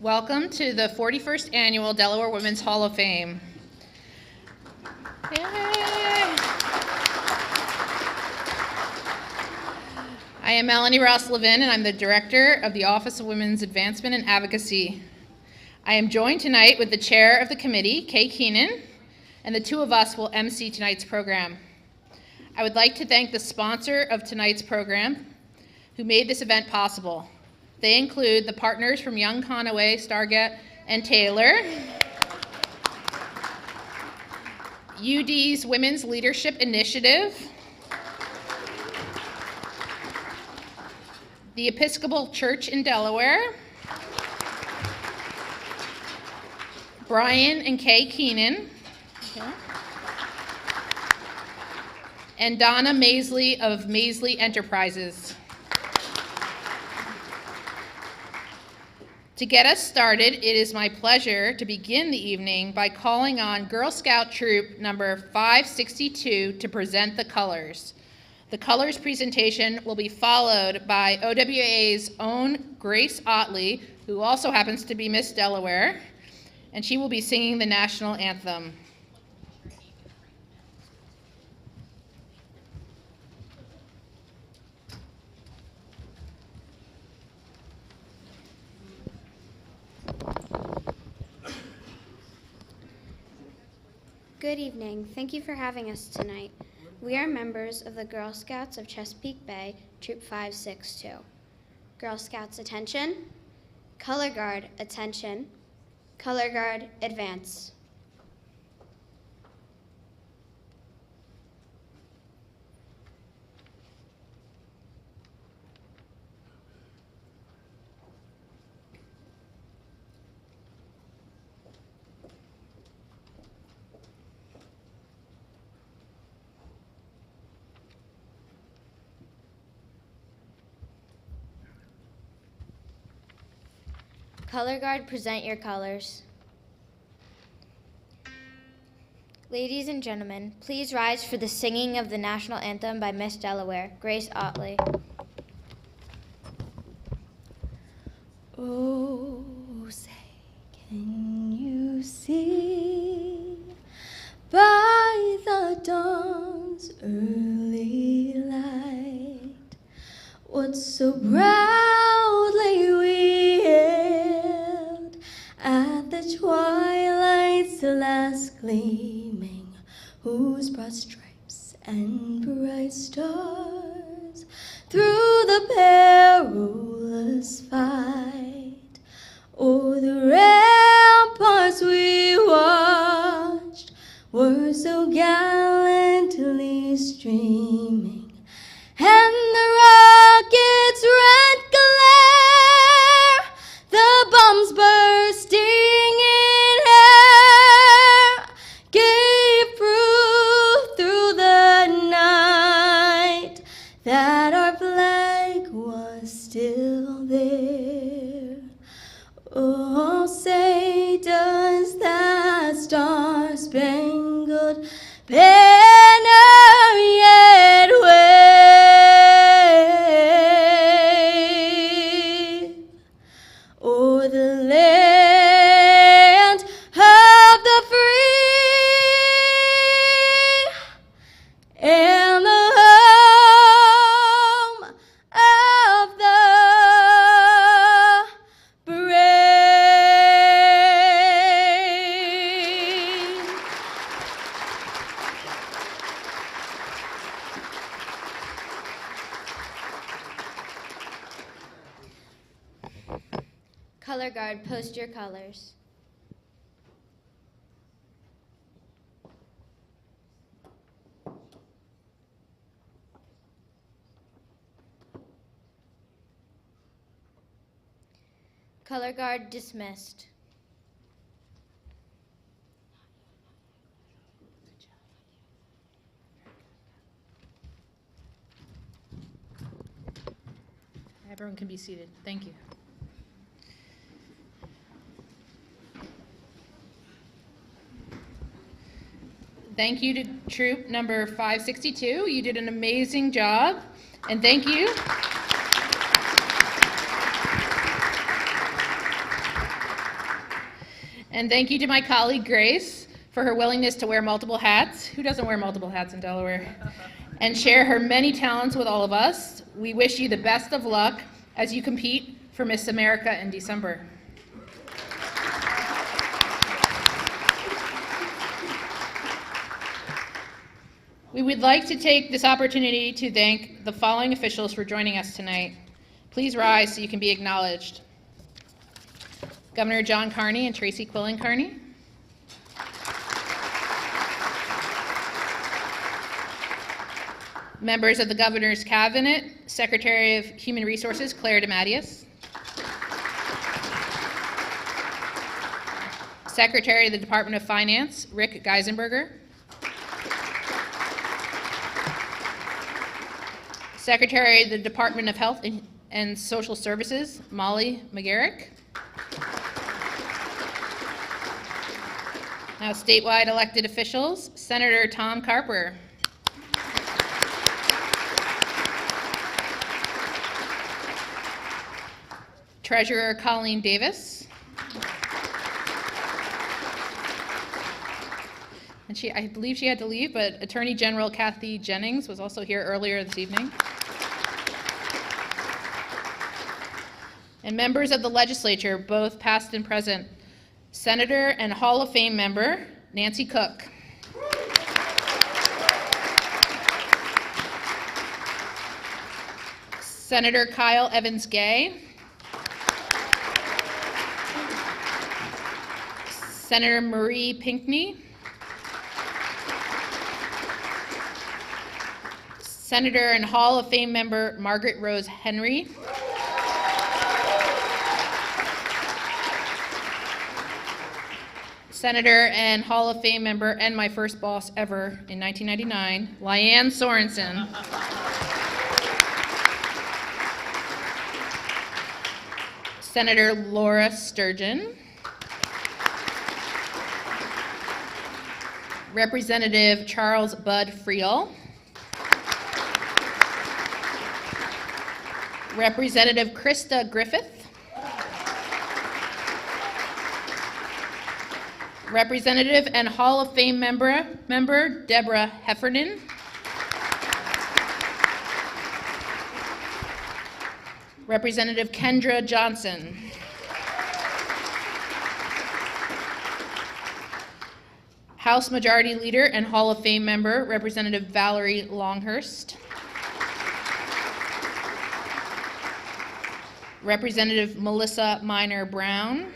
Welcome to the 41st Annual Delaware Women's Hall of Fame. Yay. I am Melanie Ross-Levin, and I'm the Director of the Office of Women's Advancement and Advocacy. I am joined tonight with the Chair of the Committee, Kay Keenan, and the two of us will MC tonight's program. I would like to thank the sponsor of tonight's program who made this event possible. They include the partners from Young Conaway, Stargate, and Taylor, UD's Women's Leadership Initiative, the Episcopal Church in Delaware, Brian and Kay Keenan, and Donna Maisley of Maisley Enterprises. To get us started, it is my pleasure to begin the evening by calling on Girl Scout Troop number 562 to present the colors. The colors presentation will be followed by OWA's own Grace Otley, who also happens to be Miss Delaware, and she will be singing the national anthem. Good evening. Thank you for having us tonight. We are members of the Girl Scouts of Chesapeake Bay, Troop 562. Girl Scouts, attention. Color Guard, attention. Color Guard, advance. Color Guard, present your colors. Ladies and gentlemen, please rise for the singing of the national anthem by Miss Delaware, Grace Otley. Oh, say, can you see by the dawn's early light what so proudly we hailed at the twilight's last gleaming, whose broad stripes and bright stars through the perilous fight o'er the ramparts we watched were so gallantly streaming, and the rocket's red glare, the bombs bursting in air, gave proof through the night that our flag was still there. Oh, say, does that star-spangled banner yet wave o'er the land of the free and the home of the brave? Color Guard, post your colors. Color Guard, dismissed. Everyone can be seated. Thank you. Thank you to Troop number 562. You did an amazing job, and thank you. And thank you to my colleague Grace for her willingness to wear multiple hats. Who doesn't wear multiple hats in Delaware? And share her many talents with all of us. We wish you the best of luck as you compete for Miss America in December. We would like to take this opportunity to thank the following officials for joining us tonight. Please rise so you can be acknowledged. Governor John Carney and Tracey Quillen Carney. Members of the Governor's Cabinet, Secretary of Human Resources Claire DeMattias. Secretary of the Department of Finance Rick Geisenberger. Secretary of the Department of Health and Social Services, Molly McGarrick. Now, statewide elected officials, Senator Tom Carper. Treasurer Colleen Davis. And I believe she had to leave, but Attorney General Kathy Jennings was also here earlier this evening. And members of the legislature, both past and present, Senator and Hall of Fame member Nancy Cook. Senator Kyle Evans Gay. Senator Marie Pinckney. Senator and Hall of Fame member Margaret Rose Henry. Senator and Hall of Fame member and my first boss ever in 1999, Lyanne Sorensen. Senator Laura Sturgeon. Representative Charles Bud Friel. Representative Krista Griffith. Representative and Hall of Fame member Deborah Heffernan. Representative Kendra Johnson. House Majority Leader and Hall of Fame member Representative Valerie Longhurst. Representative Melissa Minor Brown.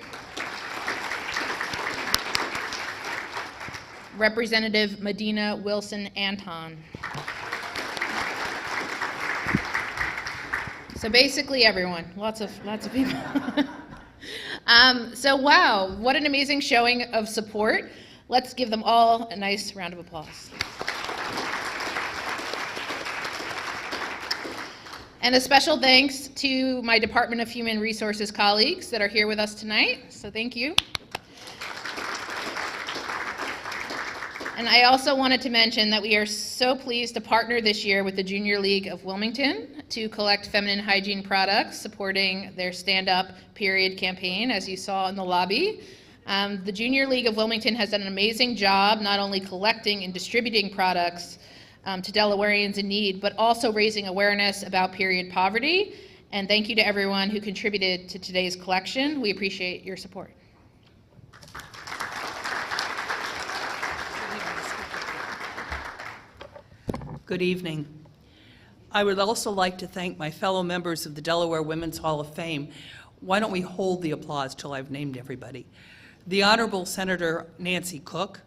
Representative Medina Wilson Anton. So basically everyone, lots of people. So wow, what an amazing showing of support. Let's give them all a nice round of applause. And a special thanks to my Department of Human Resources colleagues that are here with us tonight, so thank you. And I also wanted to mention that we are so pleased to partner this year with the Junior League of Wilmington to collect feminine hygiene products, supporting their Stand Up Period campaign, as you saw in the lobby. The Junior League of Wilmington has done an amazing job not only collecting and distributing products to Delawareans in need, but also raising awareness about period poverty. And thank you to everyone who contributed to today's collection. We appreciate your support. Good evening. I would also like to thank my fellow members of the Delaware Women's Hall of Fame. Why don't we hold the applause till I've named everybody? The Honorable Senator Nancy Cook,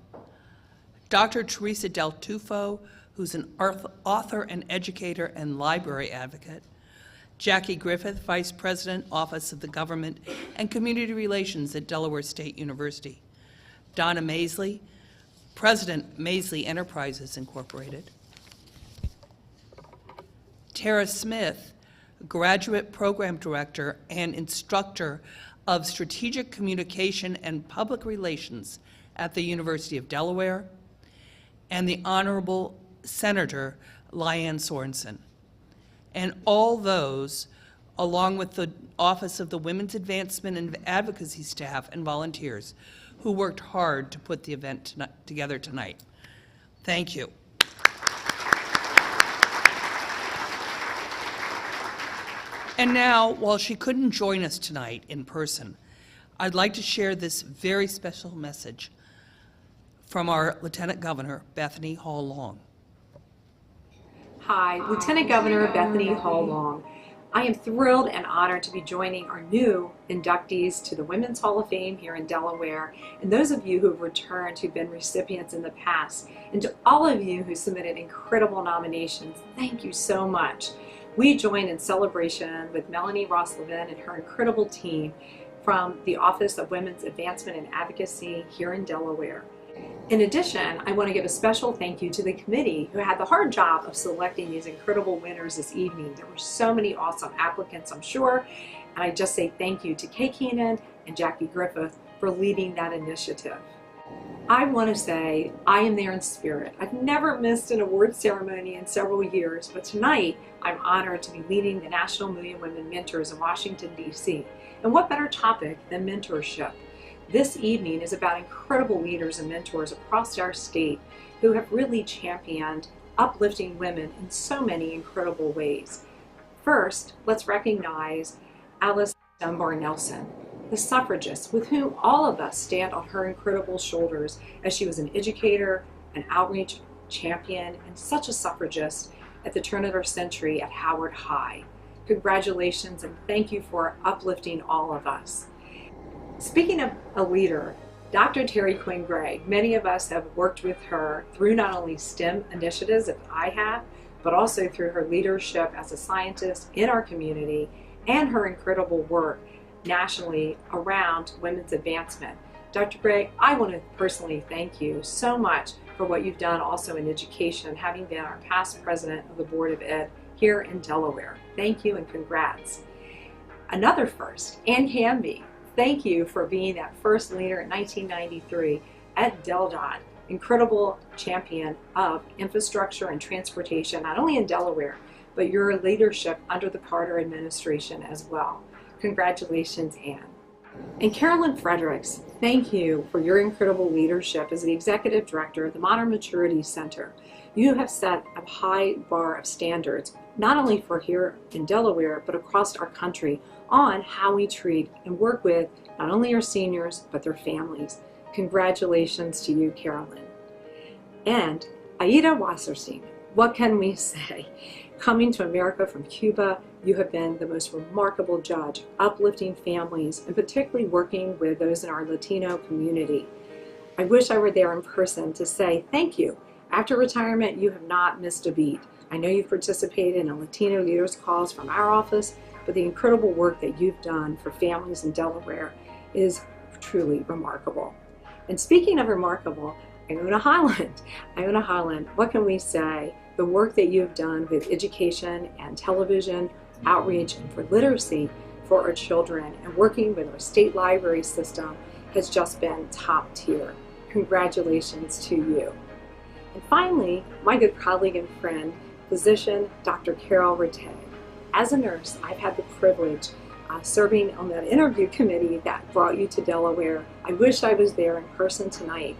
Dr. Teresa Del Tufo, who's an author and educator and library advocate, Jackie Griffith, Vice President, Office of the Government and Community Relations at Delaware State University, Donna Maisley, President, Maisley Enterprises, Incorporated, Tara Smith, Graduate Program Director and Instructor of Strategic Communication and Public Relations at the University of Delaware, and the Honorable Senator Lyanne Sorensen. And all those along with the Office of the Women's Advancement and Advocacy staff and volunteers who worked hard to put the event together tonight. Thank you. And now, while she couldn't join us tonight in person, I'd like to share this very special message from our Lieutenant Governor, Bethany Hall Long. Hi, Lieutenant Governor Bethany Hall Long. I am thrilled and honored to be joining our new inductees to the Women's Hall of Fame here in Delaware, and those of you who have returned who've been recipients in the past, and to all of you who submitted incredible nominations, thank you so much. We join in celebration with Melanie Ross-Levin and her incredible team from the Office of Women's Advancement and Advocacy here in Delaware. In addition, I want to give a special thank you to the committee who had the hard job of selecting these incredible winners this evening. There were so many awesome applicants, I'm sure, and I just say thank you to Kay Keenan and Jackie Griffith for leading that initiative. I want to say I am there in spirit. I've never missed an award ceremony in several years, but tonight I'm honored to be leading the National Million Women Mentors in Washington, D.C. And what better topic than mentorship? This evening is about incredible leaders and mentors across our state who have really championed uplifting women in so many incredible ways. First, let's recognize Alice Dunbar Nelson, the suffragist with whom all of us stand on her incredible shoulders, as she was an educator, an outreach champion, and such a suffragist at the turn of our century at Howard High. Congratulations and thank you for uplifting all of us. Speaking of a leader, Dr. Terry Quinn Gray, many of us have worked with her through not only STEM initiatives that I have, but also through her leadership as a scientist in our community and her incredible work nationally around women's advancement. Dr. Gray, I want to personally thank you so much for what you've done also in education, having been our past president of the Board of Ed here in Delaware. Thank you and congrats. Another first, Ann Hamby. Thank you for being that first leader in 1993 at DelDOT, incredible champion of infrastructure and transportation, not only in Delaware, but your leadership under the Carter administration as well. Congratulations, Ann. And Carolyn Fredericks, thank you for your incredible leadership as the Executive Director of the Modern Maturity Center. You have set a high bar of standards, not only for here in Delaware, but across our country, on how we treat and work with not only our seniors, but their families. Congratulations to you, Carolyn. And Aida Wasserstein, what can we say? Coming to America from Cuba, you have been the most remarkable judge, uplifting families, and particularly working with those in our Latino community. I wish I were there in person to say thank you. After retirement, you have not missed a beat. I know you've participated in a Latino Leaders Cause from our office, but the incredible work that you've done for families in Delaware is truly remarkable. And speaking of remarkable, Iona Holland, what can we say? The work that you have done with education and television, outreach, and for literacy for our children, and working with our state library system has just been top tier. Congratulations to you. And finally, my good colleague and friend, physician Dr. Carol Rattay. As a nurse, I've had the privilege serving on that interview committee that brought you to Delaware. I wish I was there in person tonight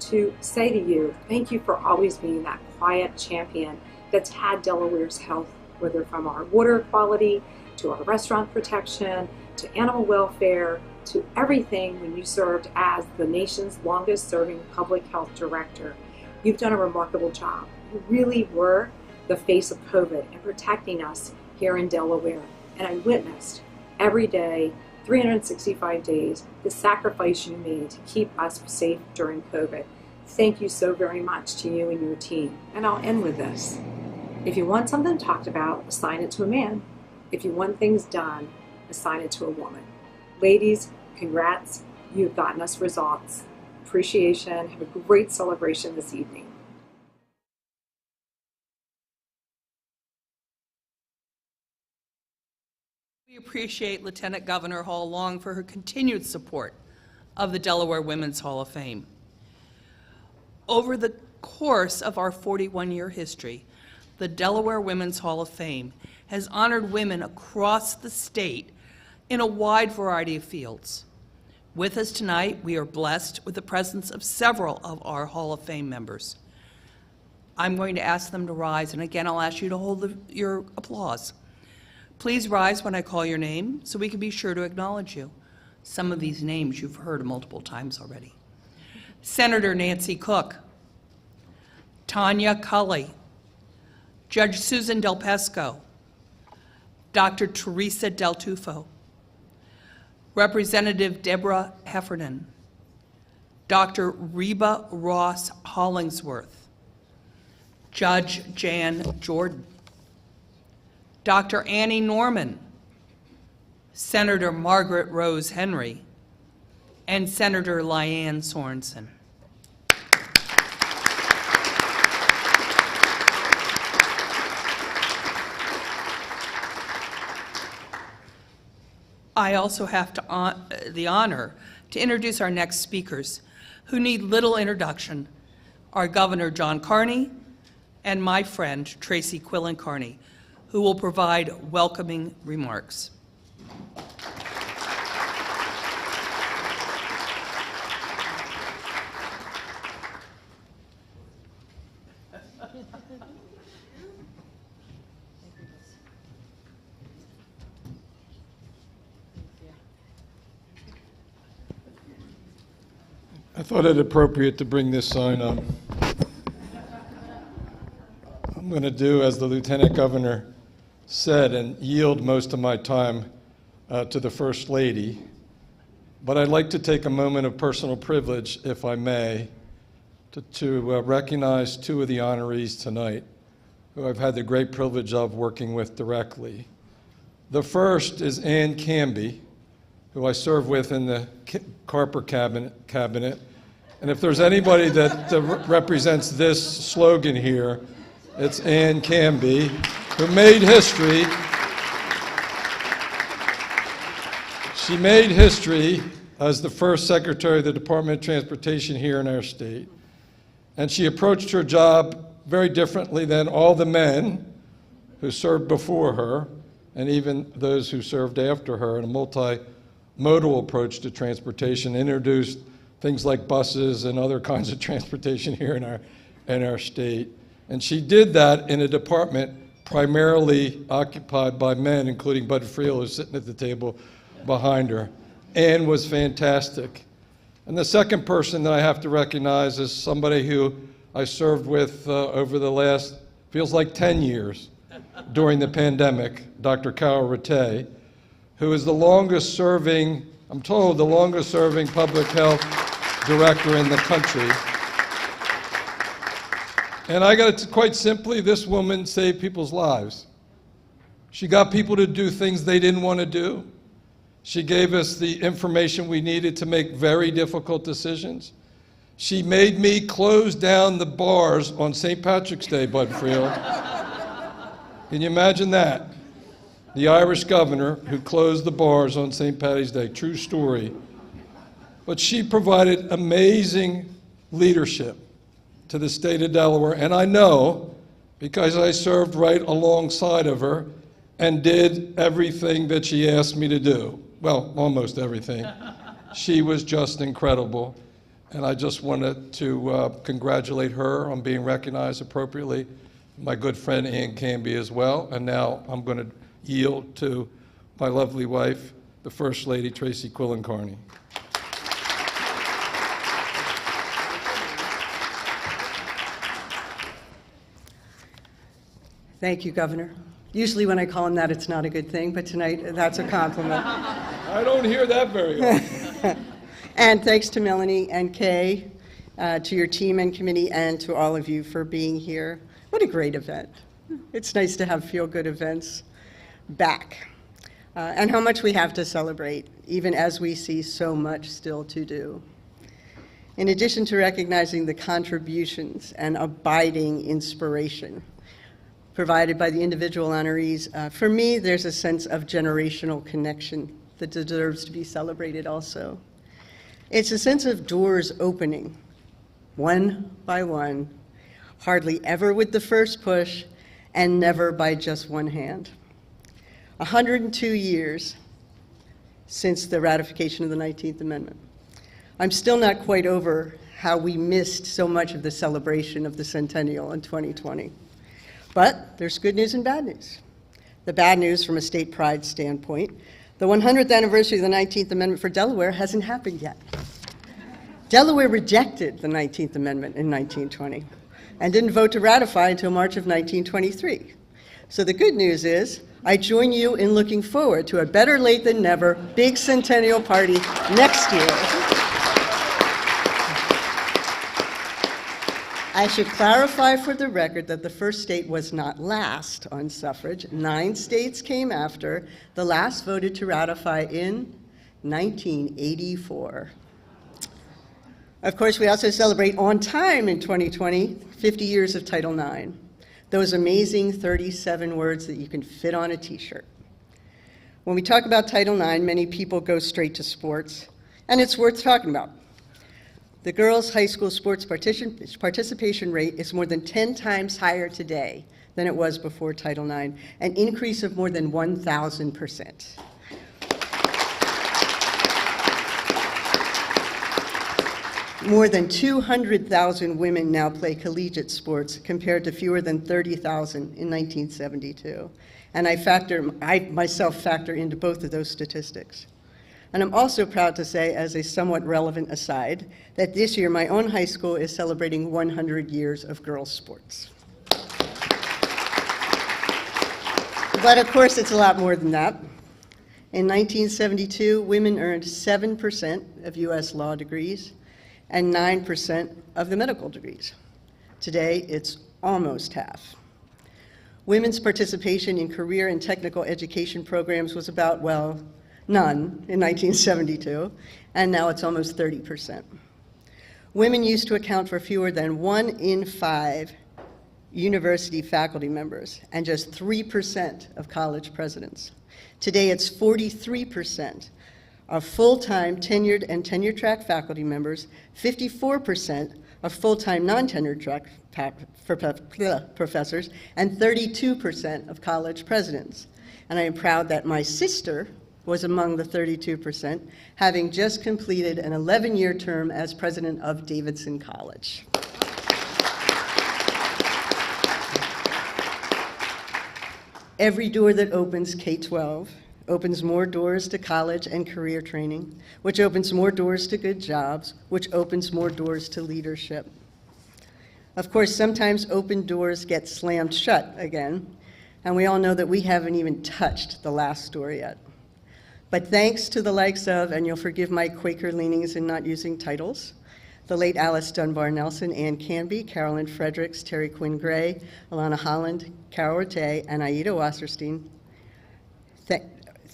to say to you, thank you for always being that quiet champion that's had Delaware's health, whether from our water quality, to our restaurant protection, to animal welfare, to everything when you served as the nation's longest serving public health director. You've done a remarkable job. You really were the face of COVID and protecting us here in Delaware. And I witnessed every day, 365 days, the sacrifice you made to keep us safe during COVID. Thank you so very much to you and your team. And I'll end with this. If you want something talked about, assign it to a man. If you want things done, assign it to a woman. Ladies, congrats. You've gotten us results. Appreciation. Have a great celebration this evening. We appreciate Lieutenant Governor Hall Long for her continued support of the Delaware Women's Hall of Fame. Over the course of our 41-year history, the Delaware Women's Hall of Fame has honored women across the state in a wide variety of fields. With us tonight, we are blessed with the presence of several of our Hall of Fame members. I'm going to ask them to rise, and again, I'll ask you to hold your applause. Please rise when I call your name so we can be sure to acknowledge you. Some of these names you've heard multiple times already. Senator Nancy Cook, Tanya Cully, Judge Susan Del Pesco, Dr. Teresa Del Tufo, Representative Deborah Heffernan, Dr. Reba Ross Hollingsworth, Judge Jan Jordan, Dr. Annie Norman, Senator Margaret Rose Henry, and Senator Liane Sorensen. I also have the honor to introduce our next speakers, who need little introduction, our Governor John Carney and my friend Tracey Quillen Carney, who will provide welcoming remarks. I thought it appropriate to bring this sign up. I'm going to do as the Lieutenant Governor said and yield most of my time to the First Lady. But I'd like to take a moment of personal privilege, if I may, to recognize two of the honorees tonight who I've had the great privilege of working with directly. The first is Ann Canby, who I serve with in the Carper cabinet. And if there's anybody that represents this slogan here, it's Ann Canby, who made history. She made history as the first Secretary of the Department of Transportation here in our state. And she approached her job very differently than all the men who served before her, and even those who served after her, in a multimodal approach to transportation, introduced things like buses and other kinds of transportation here in our state. And she did that in a department primarily occupied by men, including Bud Friel, who's sitting at the table behind her. Ann was fantastic. And the second person that I have to recognize is somebody who I served with over the last, feels like 10 years during the pandemic, Dr. Carol Rattay, who is the longest serving, I'm told, the longest serving public health director in the country. And I got to, quite simply, this woman saved people's lives. She got people to do things they didn't want to do. She gave us the information we needed to make very difficult decisions. She made me close down the bars on St. Patrick's Day, Bud Friel. Can you imagine that? The Irish governor who closed the bars on St. Paddy's Day, true story. But she provided amazing leadership to the state of Delaware, and I know, because I served right alongside of her and did everything that she asked me to do. Well, almost everything. She was just incredible, and I just wanted to congratulate her on being recognized appropriately, my good friend Ann Canby as well, and now I'm going to yield to my lovely wife, the First Lady, Tracey Quillen Carney. Thank you, Governor. Usually when I call him that, it's not a good thing, but tonight, that's a compliment. I don't hear that very often. And thanks to Melanie and Kay, to your team and committee, and to all of you for being here. What a great event. It's nice to have feel-good events back. And how much we have to celebrate, even as we see so much still to do. In addition to recognizing the contributions and abiding inspiration provided by the individual honorees, for me, there's a sense of generational connection that deserves to be celebrated also. It's a sense of doors opening, one by one, hardly ever with the first push, and never by just one hand. 102 years since the ratification of the 19th Amendment. I'm still not quite over how we missed so much of the celebration of the centennial in 2020. But there's good news and bad news. The bad news from a state pride standpoint, the 100th anniversary of the 19th Amendment for Delaware hasn't happened yet. Delaware rejected the 19th Amendment in 1920 and didn't vote to ratify until March of 1923. So the good news is, I join you in looking forward to a better late than never big centennial party next year. I should clarify for the record that the first state was not last on suffrage. 9 states came after. The last voted to ratify in 1984. Of course, we also celebrate on time in 2020, 50 years of Title IX. Those amazing 37 words that you can fit on a t-shirt. When we talk about Title IX, many people go straight to sports, and it's worth talking about. The girls' high school sports participation rate is more than 10 times higher today than it was before Title IX, an increase of more than 1,000%. More than 200,000 women now play collegiate sports compared to fewer than 30,000 in 1972. And I myself factor into both of those statistics. And I'm also proud to say, as a somewhat relevant aside, that this year my own high school is celebrating 100 years of girls' sports. But of course, it's a lot more than that. In 1972, women earned 7% of US law degrees and 9% of the medical degrees. Today, it's almost half. Women's participation in career and technical education programs was about, well, none in 1972, and now it's almost 30%. Women used to account for fewer than 1 in 5 university faculty members and just 3% of college presidents. Today, it's 43% of full-time tenured and tenure-track faculty members, 54% of full-time non-tenured track professors, and 32% of college presidents. And I am proud that my sister was among the 32%, having just completed an 11-year term as president of Davidson College. Every door that opens K-12 opens more doors to college and career training, which opens more doors to good jobs, which opens more doors to leadership. Of course, sometimes open doors get slammed shut again, and we all know that we haven't even touched the last door yet. But thanks to the likes of, and you'll forgive my Quaker leanings in not using titles, the late Alice Dunbar Nelson, Ann Canby, Carolyn Fredericks, Terry Quinn Gray, Alana Holland, Carol Rattay, and Aida Wasserstein,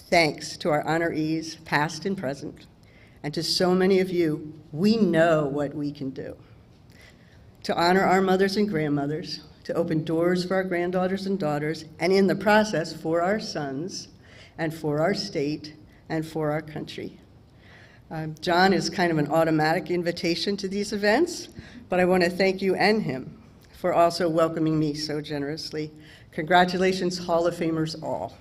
thanks to our honorees, past and present, and to so many of you, we know what we can do. To honor our mothers and grandmothers, to open doors for our granddaughters and daughters, and in the process for our sons, and for our state, and for our country. John is kind of an automatic invitation to these events, but I want to thank you and him for also welcoming me so generously. Congratulations, Hall of Famers all.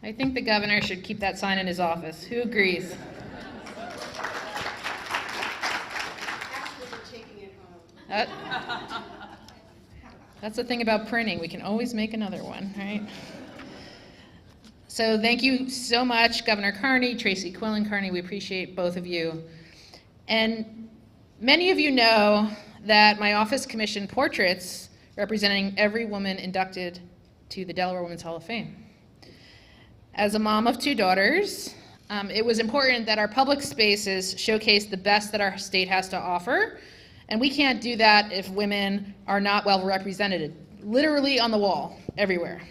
I think the governor should keep that sign in his office. Who agrees? That's the thing about printing. We can always make another one, right? So thank you so much, Governor Carney, Tracey, Quillen, Carney. We appreciate both of you. And many of you know that my office commissioned portraits representing every woman inducted to the Delaware Women's Hall of Fame. As a mom of 2 daughters, it was important that our public spaces showcase the best that our state has to offer, and we can't do that if women are not well represented, literally on the wall, everywhere.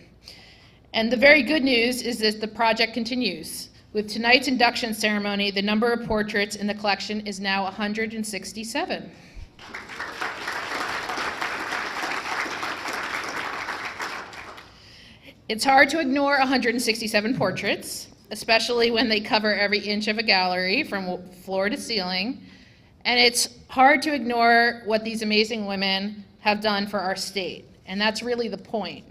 And the very good news is that the project continues. With tonight's induction ceremony, the number of portraits in the collection is now 167. It's hard to ignore 167 portraits, especially when they cover every inch of a gallery from floor to ceiling, And it's hard to ignore what these amazing women have done for our state, and that's really the point.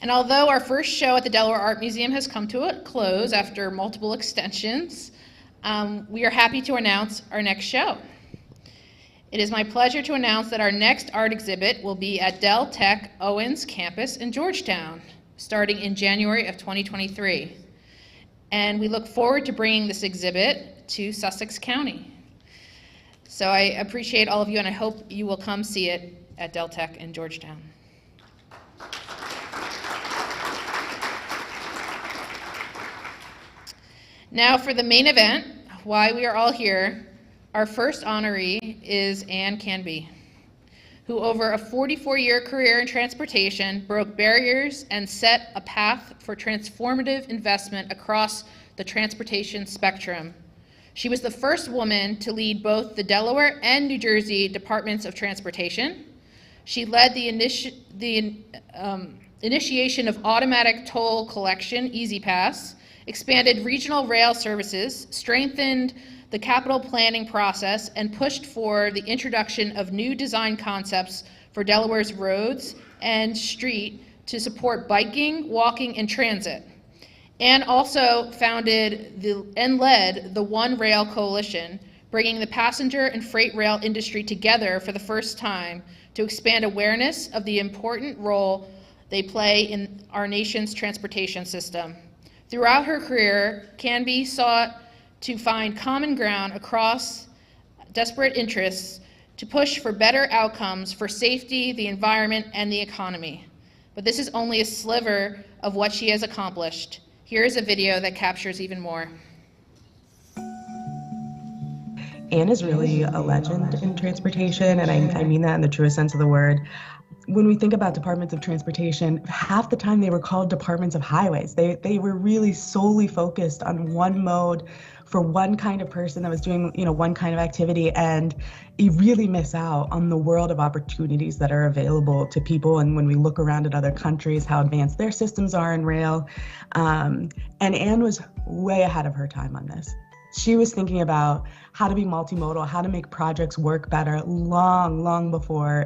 And although our first show at the Delaware Art Museum has come to a close after multiple extensions, we are happy to announce our next show. It is my pleasure to announce that our next art exhibit will be at Del Tech Owens campus in Georgetown, starting in January of 2023. And we look forward to bringing this exhibit to Sussex County. So I appreciate all of you, and I hope you will come see it at Del Tech in Georgetown. Now for the main event, why we are all here. Our first honoree is Ann Canby, who over a 44-year career in transportation broke barriers and set a path for transformative investment across the transportation spectrum. She was the first woman to lead both the Delaware and New Jersey Departments of Transportation. She led the initiation of automatic toll collection, Easy Pass, expanded regional rail services, strengthened the capital planning process, and pushed for the introduction of new design concepts for Delaware's roads and street to support biking, walking, and transit. And also founded and led the One Rail Coalition, bringing the passenger and freight rail industry together for the first time to expand awareness of the important role they play in our nation's transportation system. Throughout her career, Canby sought to find common ground across disparate interests to push for better outcomes for safety, the environment, and the economy. But this is only a sliver of what she has accomplished. Here is a video that captures even more. Ann is really a legend in transportation, and I mean that in the truest sense of the word. When we think about departments of transportation, half the time they were called departments of highways. They were really solely focused on one mode for one kind of person that was doing, one kind of activity, and you really miss out on the world of opportunities that are available to people. And when we look around at other countries, how advanced their systems are in rail, and Ann was way ahead of her time on this. She was thinking about how to be multimodal, how to make projects work better long before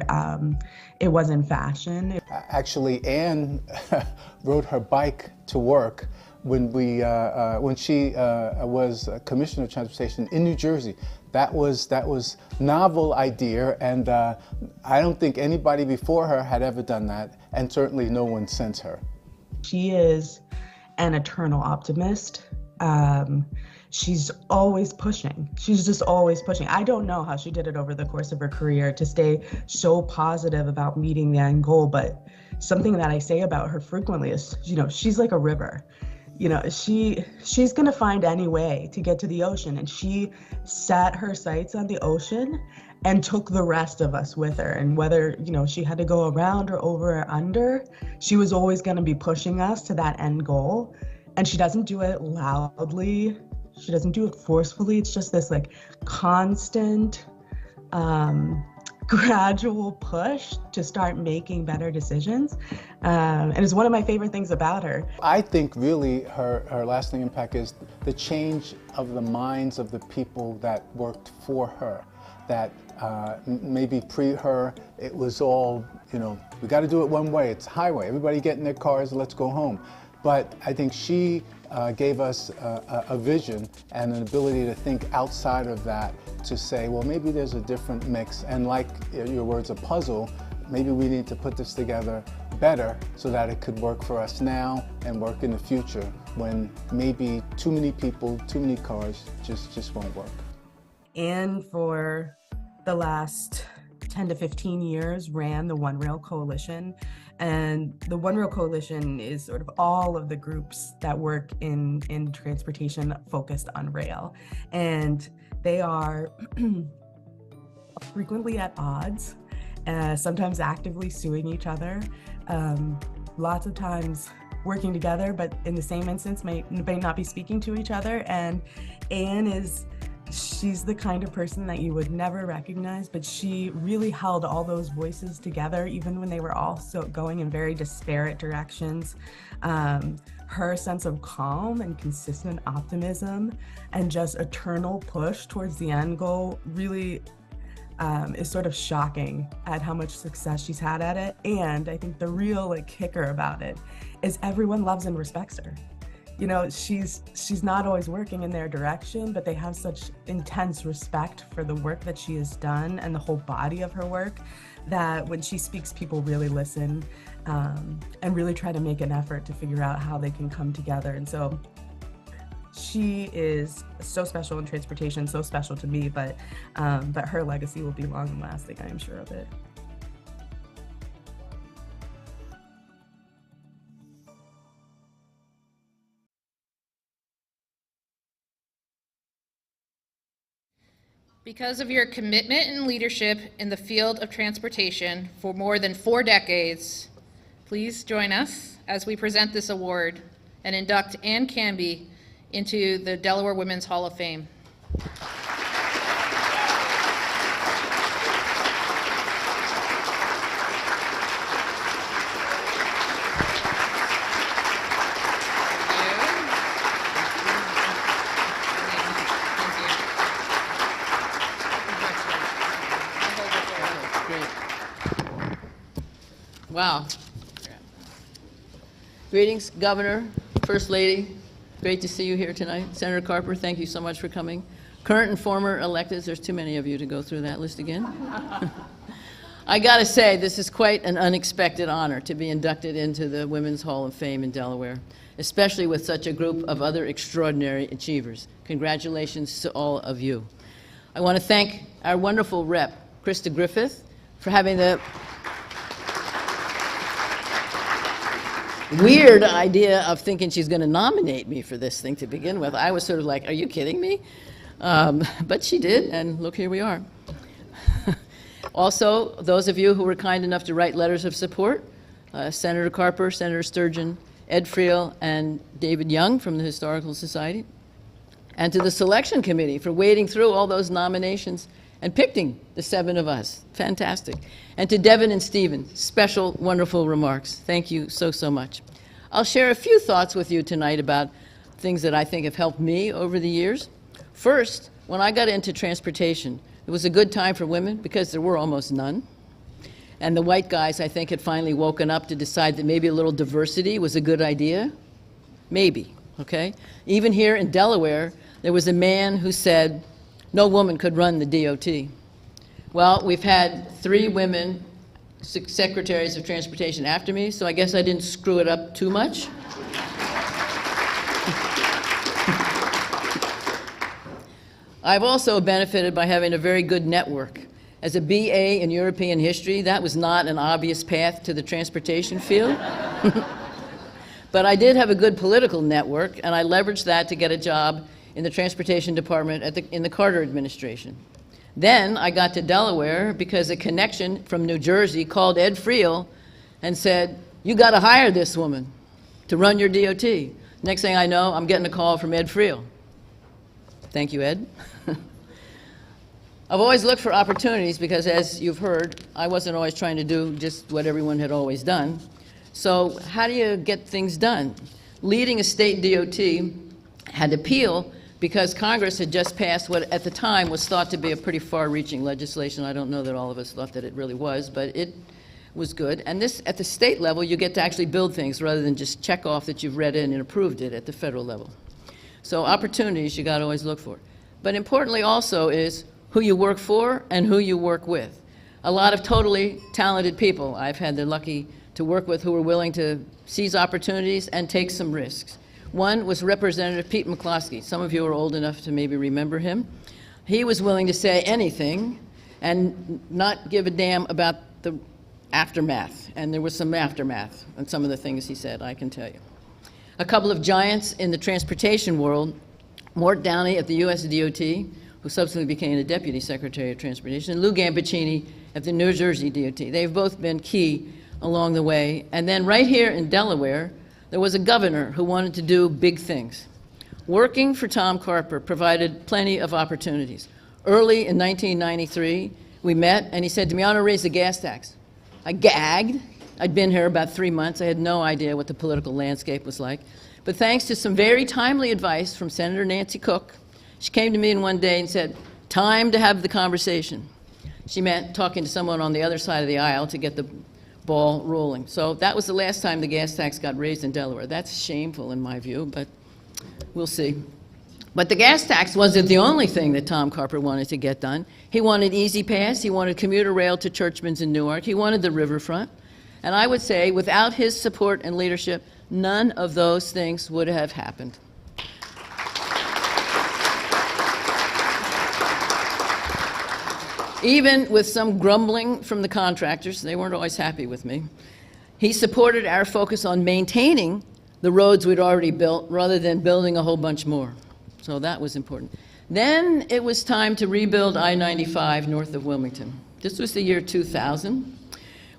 it was in fashion. Actually, Ann rode her bike to work when she was Commissioner of Transportation in New Jersey. That was novel idea, and I don't think anybody before her had ever done that, and certainly no one since her. She is an eternal optimist. She's always pushing. She's just always pushing. I don't know how she did it over the course of her career to stay so positive about meeting the end goal, but something that I say about her frequently is, she's like a river. She's gonna find any way to get to the ocean, and she set her sights on the ocean and took the rest of us with her. And whether, she had to go around or over or under, she was always gonna be pushing us to that end goal. And she doesn't do it loudly. She doesn't do it forcefully. It's just this constant, gradual push to start making better decisions. And it's one of my favorite things about her. I think really her lasting impact is the change of the minds of the people that worked for her. That maybe pre-her, it was all, we got to do it one way. It's highway. Everybody get in their cars, let's go home. But I think she gave us a vision and an ability to think outside of that, to say, well, maybe there's a different mix, and like your words, a puzzle, maybe we need to put this together better so that it could work for us now and work in the future when maybe too many people, too many cars just won't work. And for the last 10 to 15 years ran the One Rail Coalition. And the One Rail Coalition is sort of all of the groups that work in transportation focused on rail. And they are frequently at odds, sometimes actively suing each other, lots of times working together, but in the same instance may not be speaking to each other. And Ann is She's the kind of person that you would never recognize, but she really held all those voices together, even when they were all going in very disparate directions. Her sense of calm and consistent optimism and just eternal push towards the end goal really is sort of shocking at how much success she's had at it. And I think the real kicker about it is everyone loves and respects her. You know, she's not always working in their direction, but they have such intense respect for the work that she has done and the whole body of her work that when she speaks, people really listen and really try to make an effort to figure out how they can come together. And so she is so special in transportation, so special to me, but her legacy will be long and lasting, I am sure of it. Because of your commitment and leadership in the field of transportation for more than 4 decades, please join us as we present this award and induct Ann Canby into the Delaware Women's Hall of Fame. Wow. Greetings, Governor, First Lady. Great to see you here tonight. Senator Carper, thank you so much for coming. Current and former electeds, there's too many of you to go through that list again. I gotta say, this is quite an unexpected honor to be inducted into the Women's Hall of Fame in Delaware, especially with such a group of other extraordinary achievers. Congratulations to all of you. I want to thank our wonderful rep, Krista Griffith, for having the weird idea of thinking she's going to nominate me for this thing to begin with. I was sort of like, are you kidding me? But she did, and look, here we are. Also, those of you who were kind enough to write letters of support, Senator Carper, Senator Sturgeon, Ed Friel, and David Young from the Historical Society, and to the selection committee for wading through all those nominations and picking the 7 of us. Fantastic. And to Devin and Stephen, special, wonderful remarks. Thank you so, so much. I'll share a few thoughts with you tonight about things that I think have helped me over the years. First, when I got into transportation, it was a good time for women because there were almost none. And the white guys, I think, had finally woken up to decide that maybe a little diversity was a good idea. Maybe, okay? Even here in Delaware, there was a man who said, no woman could run the DOT. Well, we've had 3 women secretaries of transportation after me, so I guess I didn't screw it up too much. I've also benefited by having a very good network. As a BA in European history, that was not an obvious path to the transportation field. But I did have a good political network, and I leveraged that to get a job in the transportation department in the Carter administration. Then I got to Delaware because a connection from New Jersey called Ed Friel and said, you got to hire this woman to run your DOT. Next thing I know, I'm getting a call from Ed Friel. Thank you, Ed. I've always looked for opportunities because, as you've heard, I wasn't always trying to do just what everyone had always done. So how do you get things done? Leading a state DOT had appeal because Congress had just passed what at the time was thought to be a pretty far-reaching legislation. I don't know that all of us thought that it really was, but it was good. And this, at the state level, you get to actually build things rather than just check off that you've read it and approved it at the federal level. So opportunities you got to always look for. But importantly also is who you work for and who you work with. A lot of totally talented people I've had the lucky to work with who were willing to seize opportunities and take some risks. One was Representative Pete McCloskey. Some of you are old enough to maybe remember him. He was willing to say anything and not give a damn about the aftermath. And there was some aftermath on some of the things he said, I can tell you. A couple of giants in the transportation world, Mort Downey at the US DOT, who subsequently became the Deputy Secretary of Transportation, and Lou Gambaccini at the New Jersey DOT. They've both been key along the way. And then right here in Delaware, there was a governor who wanted to do big things. Working for Tom Carper provided plenty of opportunities. Early in 1993, we met, and he said to me, "I want to raise the gas tax." I gagged. I'd been here about 3 months. I had no idea what the political landscape was like. But thanks to some very timely advice from Senator Nancy Cook, she came to me in one day and said, "Time to have the conversation." She meant talking to someone on the other side of the aisle to get the ball rolling. So that was the last time the gas tax got raised in Delaware. That's shameful in my view, but we'll see. But the gas tax wasn't the only thing that Tom Carper wanted to get done. He wanted Easy Pass, he wanted commuter rail to Churchman's in Newark, he wanted the riverfront. And I would say, without his support and leadership, none of those things would have happened. Even with some grumbling from the contractors, they weren't always happy with me, he supported our focus on maintaining the roads we'd already built rather than building a whole bunch more. So that was important. Then it was time to rebuild I-95 north of Wilmington. This was the year 2000.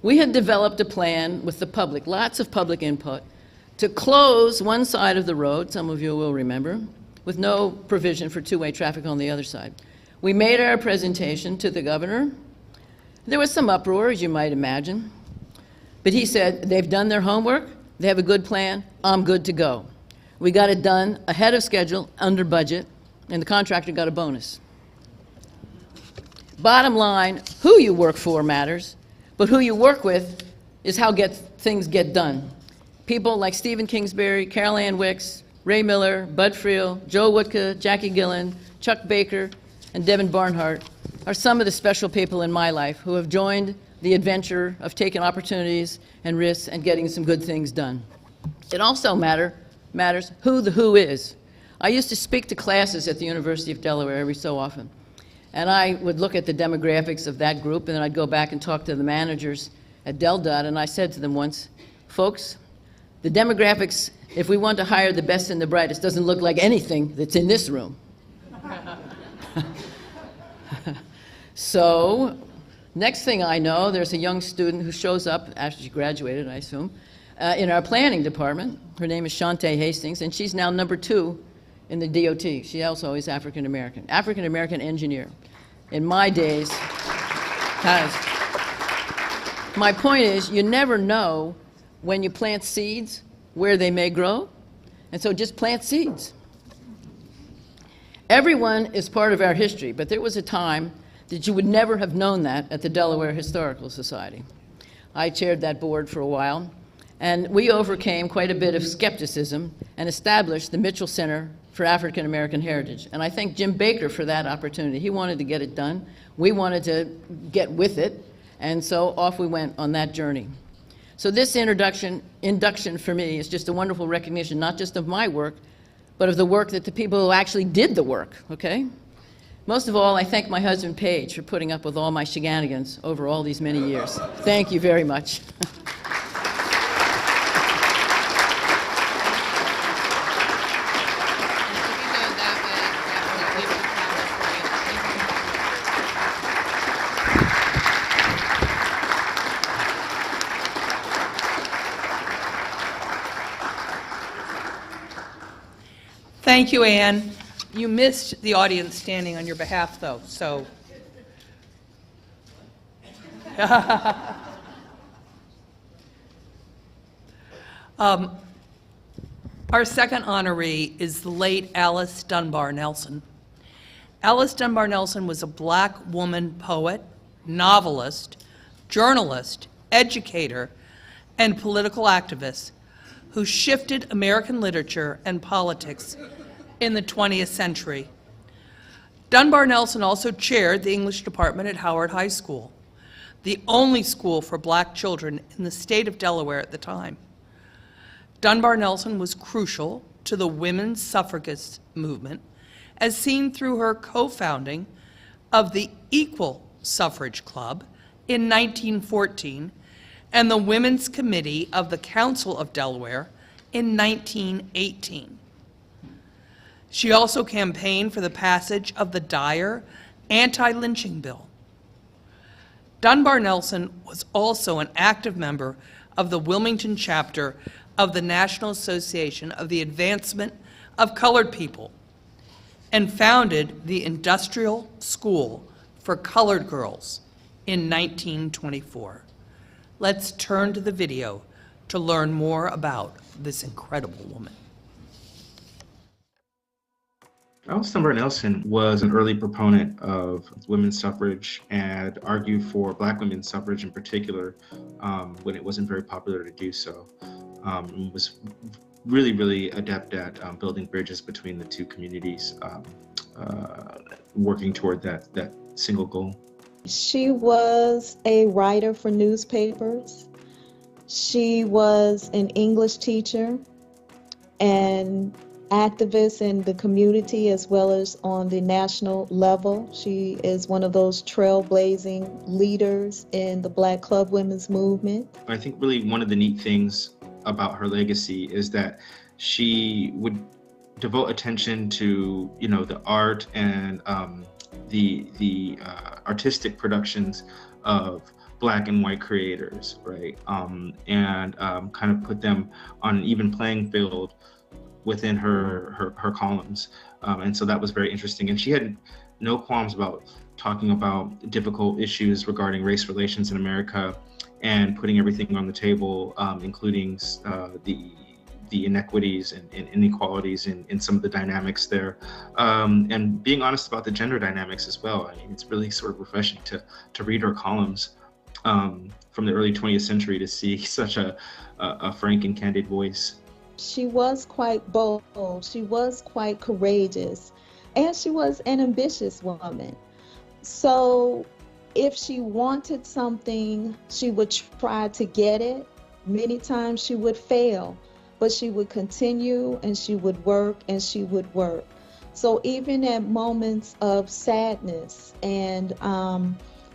We had developed a plan with the public, lots of public input, to close one side of the road, some of you will remember, with no provision for two-way traffic on the other side. We made our presentation to the governor. There was some uproar, as you might imagine. But he said, they've done their homework, they have a good plan, I'm good to go. We got it done ahead of schedule, under budget, and the contractor got a bonus. Bottom line, who you work for matters, but who you work with is how things get done. People like Stephen Kingsbury, Carol Ann Wicks, Ray Miller, Bud Friel, Joe Wootka, Jackie Gillen, Chuck Baker, and Devin Barnhart are some of the special people in my life who have joined the adventure of taking opportunities and risks and getting some good things done. It also matters who the who is. I used to speak to classes at the University of Delaware every so often, and I would look at the demographics of that group, and then I'd go back and talk to the managers at DelDOT, and I said to them once, folks, the demographics, if we want to hire the best and the brightest, doesn't look like anything that's in this room. So, next thing I know, there's a young student who shows up after she graduated, I assume, in our planning department. Her name is Shantae Hastings, and she's now number 2 in the DOT. She also is African American engineer. In my days, my point is, you never know when you plant seeds where they may grow, and so just plant seeds. Everyone is part of our history, but there was a time that you would never have known that at the Delaware Historical Society. I chaired that board for a while, and we overcame quite a bit of skepticism and established the Mitchell Center for African American Heritage. And I thank Jim Baker for that opportunity. He wanted to get it done. We wanted to get with it, and so off we went on that journey. So this induction for me is just a wonderful recognition, not just of my work, but of the work that the people who actually did the work, okay? Most of all, I thank my husband, Paige, for putting up with all my shenanigans over all these many years. Thank you very much. Thank you, Anne. You missed the audience standing on your behalf, though, so. Our second honoree is the late Alice Dunbar Nelson. Alice Dunbar Nelson was a Black woman poet, novelist, journalist, educator, and political activist who shifted American literature and politics in the 20th century. Dunbar Nelson also chaired the English department at Howard High School, the only school for Black children in the state of Delaware at the time. Dunbar Nelson was crucial to the women's suffragist movement, as seen through her co-founding of the Equal Suffrage Club in 1914 and the Women's Committee of the Council of Delaware in 1918. She also campaigned for the passage of the Dyer anti-lynching bill. Dunbar Nelson was also an active member of the Wilmington chapter of the National Association of the Advancement of colored people and founded the Industrial School for Colored Girls in 1924. Let's turn to the video to learn more about this incredible woman. Alice Dunbar Nelson was an early proponent of women's suffrage and argued for Black women's suffrage in particular when it wasn't very popular to do so. Was really adept at building bridges between the two communities, working toward that single goal. She was a writer for newspapers. She was an English teacher and activist in the community as well as on the national level. She is one of those trailblazing leaders in the Black Club Women's movement. I think really one of the neat things about her legacy is that she would devote attention to, the art and the artistic productions of Black and white creators, right? And kind of put them on an even playing field within her columns. And so that was very interesting. And she had no qualms about talking about difficult issues regarding race relations in America and putting everything on the table, including the inequities and inequalities in some of the dynamics there, and being honest about the gender dynamics as well. I mean, it's really sort of refreshing to read her columns from the early 20th century to see such a frank and candid voice. She was quite bold, she was quite courageous, and she was an ambitious woman. So if she wanted something, she would try to get it. Many times she would fail, but she would continue and she would work and she would work. So even at moments of sadness and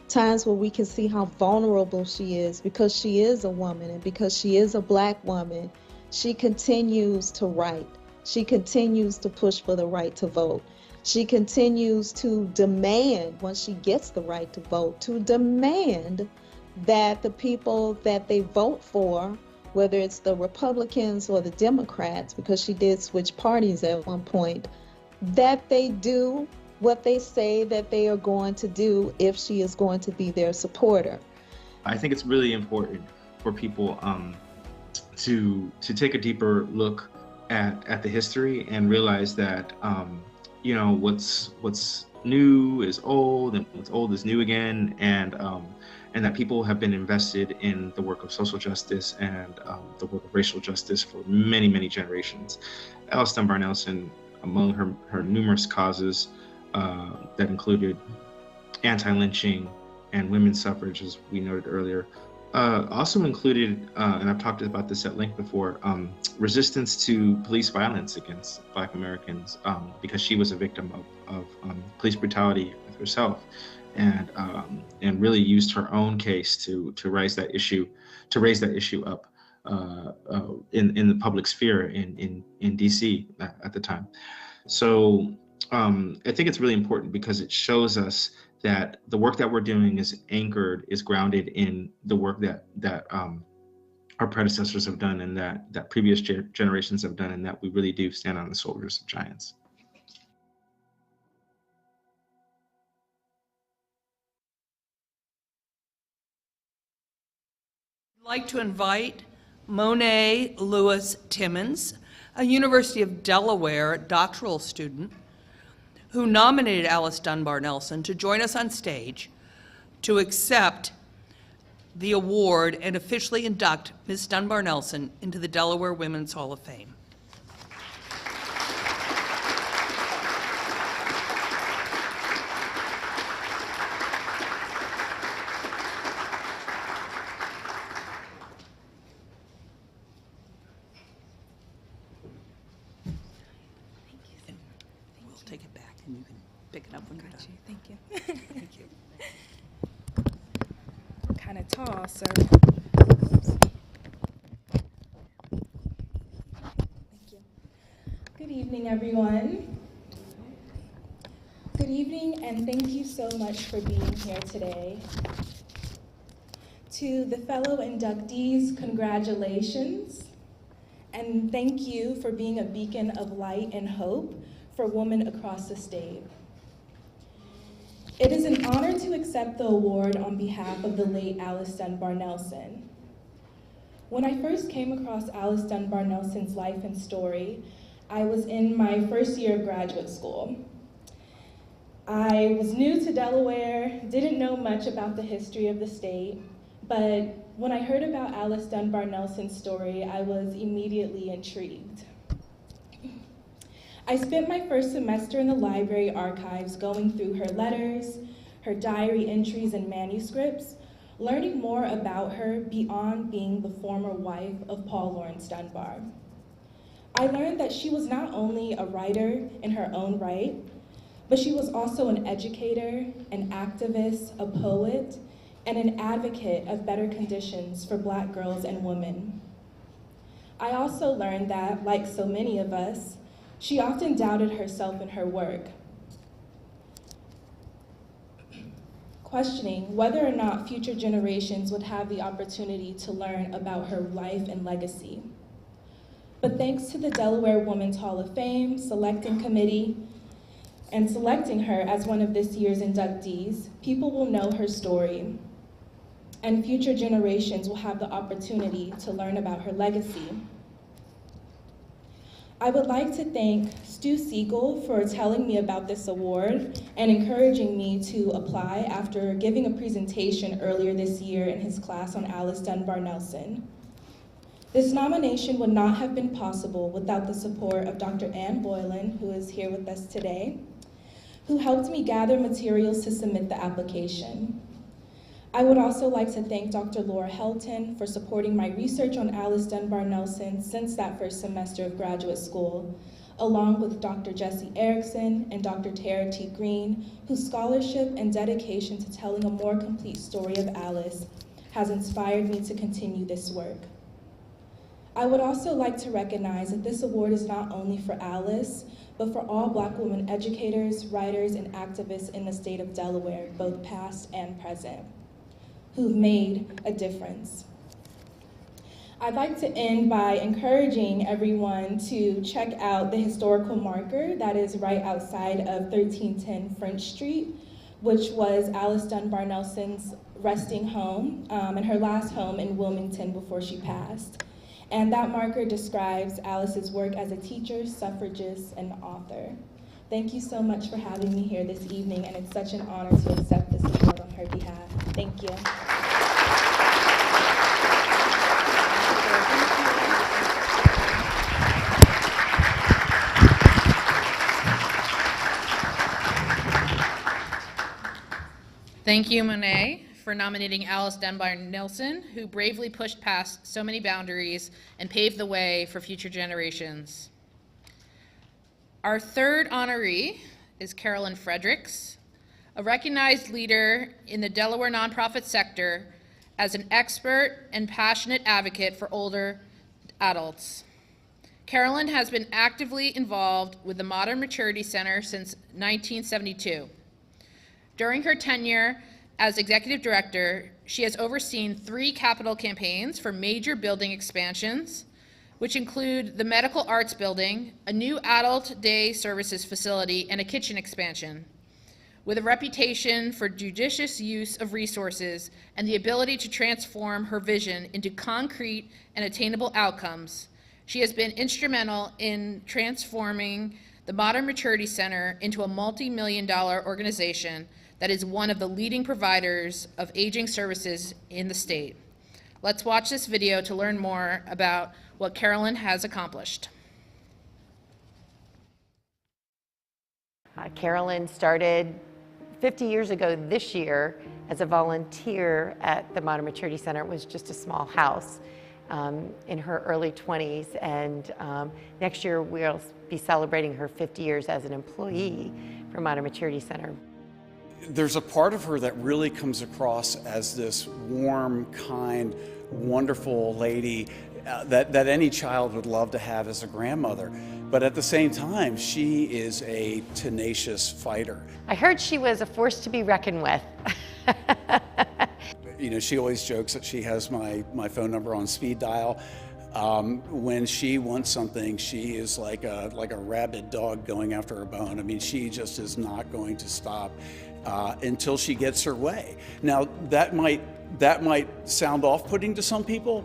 times where we can see how vulnerable she is because she is a woman and because she is a Black woman, she continues to write. She continues to push for the right to vote. She continues to demand, once she gets the right to vote, to demand that the people that they vote for, whether it's the Republicans or the Democrats, because she did switch parties at one point, that they do what they say that they are going to do if she is going to be their supporter. I think it's really important for people to take a deeper look at the history and realize that what's new is old and what's old is new again, and that people have been invested in the work of social justice and the work of racial justice for many generations. Alice Dunbar Nelson, among her numerous causes that included anti-lynching and women's suffrage, as we noted earlier, also included, and I've talked about this at length before, resistance to police violence against Black Americans, because she was a victim of police brutality herself, and really used her own case to raise that issue up in the public sphere in DC at the time. So I think it's really important because it shows us that the work that we're doing is grounded in the work that our predecessors have done and that previous generations have done, and that we really do stand on the shoulders of giants. I'd like to invite Monet Lewis Timmons, a University of Delaware doctoral student who nominated Alice Dunbar Nelson, to join us on stage to accept the award and officially induct Ms. Dunbar Nelson into the Delaware Women's Hall of Fame. We'll take it back and you can pick it up when you're done. Thank you. Thank you. I'm kind of tall, so. Thank you. Good evening, everyone. Good evening, and thank you so much for being here today. To the fellow inductees, congratulations. and thank you for being a beacon of light and hope for women across the state. It is an honor to accept the award on behalf of the late Alice Dunbar Nelson. When I first came across Alice Dunbar Nelson's life and story, I was in my first year of graduate school. I was new to Delaware, didn't know much about the history of the state, but when I heard about Alice Dunbar Nelson's story, I was immediately intrigued. I spent my first semester in the library archives going through her letters, her diary entries and manuscripts, learning more about her beyond being the former wife of Paul Laurence Dunbar. I learned that she was not only a writer in her own right, but she was also an educator, an activist, a poet, and an advocate of better conditions for Black girls and women. I also learned that, like so many of us, she often doubted herself in her work, questioning whether or not future generations would have the opportunity to learn about her life and legacy. But thanks to the Delaware Women's Hall of Fame selecting committee and selecting her as one of this year's inductees, people will know her story, and future generations will have the opportunity to learn about her legacy. I would like to thank Stu Siegel for telling me about this award and encouraging me to apply after giving a presentation earlier this year in his class on Alice Dunbar Nelson. This nomination would not have been possible without the support of Dr. Ann Boylan, who is here with us today, who helped me gather materials to submit the application. I would also like to thank Dr. Laura Helton for supporting my research on Alice Dunbar Nelson since that first semester of graduate school, along with Dr. Jesse Erickson and Dr. Tara T. Green, whose scholarship and dedication to telling a more complete story of Alice has inspired me to continue this work. I would also like to recognize that this award is not only for Alice, but for all Black women educators, writers, and activists in the state of Delaware, both past and present, who've made a difference. I'd like to end by encouraging everyone to check out the historical marker that is right outside of 1310 French Street, which was Alice Dunbar Nelson's resting home and her last home in Wilmington before she passed. And that marker describes Alice's work as a teacher, suffragist, and author. Thank you so much for having me here this evening, and it's such an honor to accept this award on her behalf. Thank you. Thank you, Monet, for nominating Alice Dunbar Nelson, who bravely pushed past so many boundaries and paved the way for future generations. Our third honoree is Carolyn Fredericks, a recognized leader in the Delaware nonprofit sector as an expert and passionate advocate for older adults. Carolyn has been actively involved with the Modern Maturity Center since 1972. During her tenure as executive director, she has overseen 3 capital campaigns for major building expansions, which include the Medical Arts Building, a new adult day services facility, and a kitchen expansion. With a reputation for judicious use of resources and the ability to transform her vision into concrete and attainable outcomes, she has been instrumental in transforming the Modern Maturity Center into a multi-million-dollar organization that is one of the leading providers of aging services in the state. Let's watch this video to learn more about what Carolyn has accomplished. Carolyn started 50 years ago this year as a volunteer at the Modern Maturity Center. It was just a small house in her early 20s, and next year we'll be celebrating her 50 years as an employee for Modern Maturity Center. There's a part of her that really comes across as this warm, kind, wonderful lady that any child would love to have as a grandmother. But at the same time, she is a tenacious fighter. I heard she was a force to be reckoned with. You know, she always jokes that she has my phone number on speed dial. When she wants something, she is like a rabid dog going after a bone. I mean, she just is not going to stop until she gets her way. Now, that might sound off-putting to some people,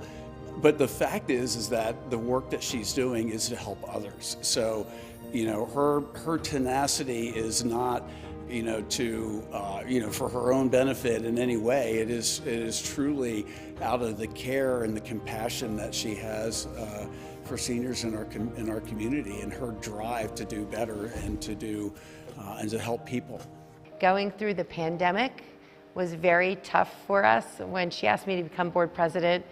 but the fact is that the work that she's doing is to help others. So, her tenacity is not, for her own benefit in any way. It is truly out of the care and the compassion that she has for seniors in our community, and her drive to do better and to help people. Going through the pandemic was very tough for us. When she asked me to become board president,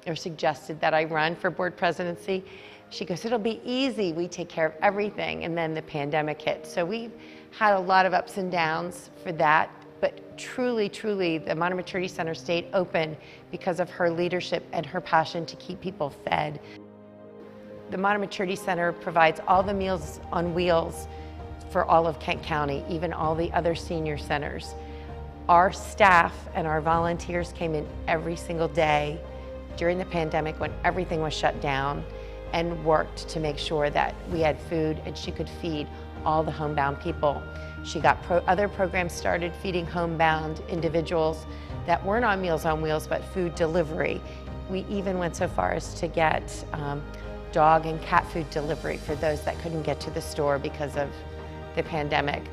or suggested that I run for board presidency, she goes, "It'll be easy. We take care of everything." And then the pandemic hit. So we've had a lot of ups and downs for that. But truly, truly, the Modern Maturity Center stayed open because of her leadership and her passion to keep people fed. The Modern Maturity Center provides all the Meals on Wheels for all of Kent County, even all the other senior centers. Our staff and our volunteers came in every single day during the pandemic when everything was shut down and worked to make sure that we had food and she could feed all the homebound people. She got other programs started feeding homebound individuals that weren't on Meals on Wheels, but food delivery. We even went so far as to get dog and cat food delivery for those that couldn't get to the store because of the pandemic.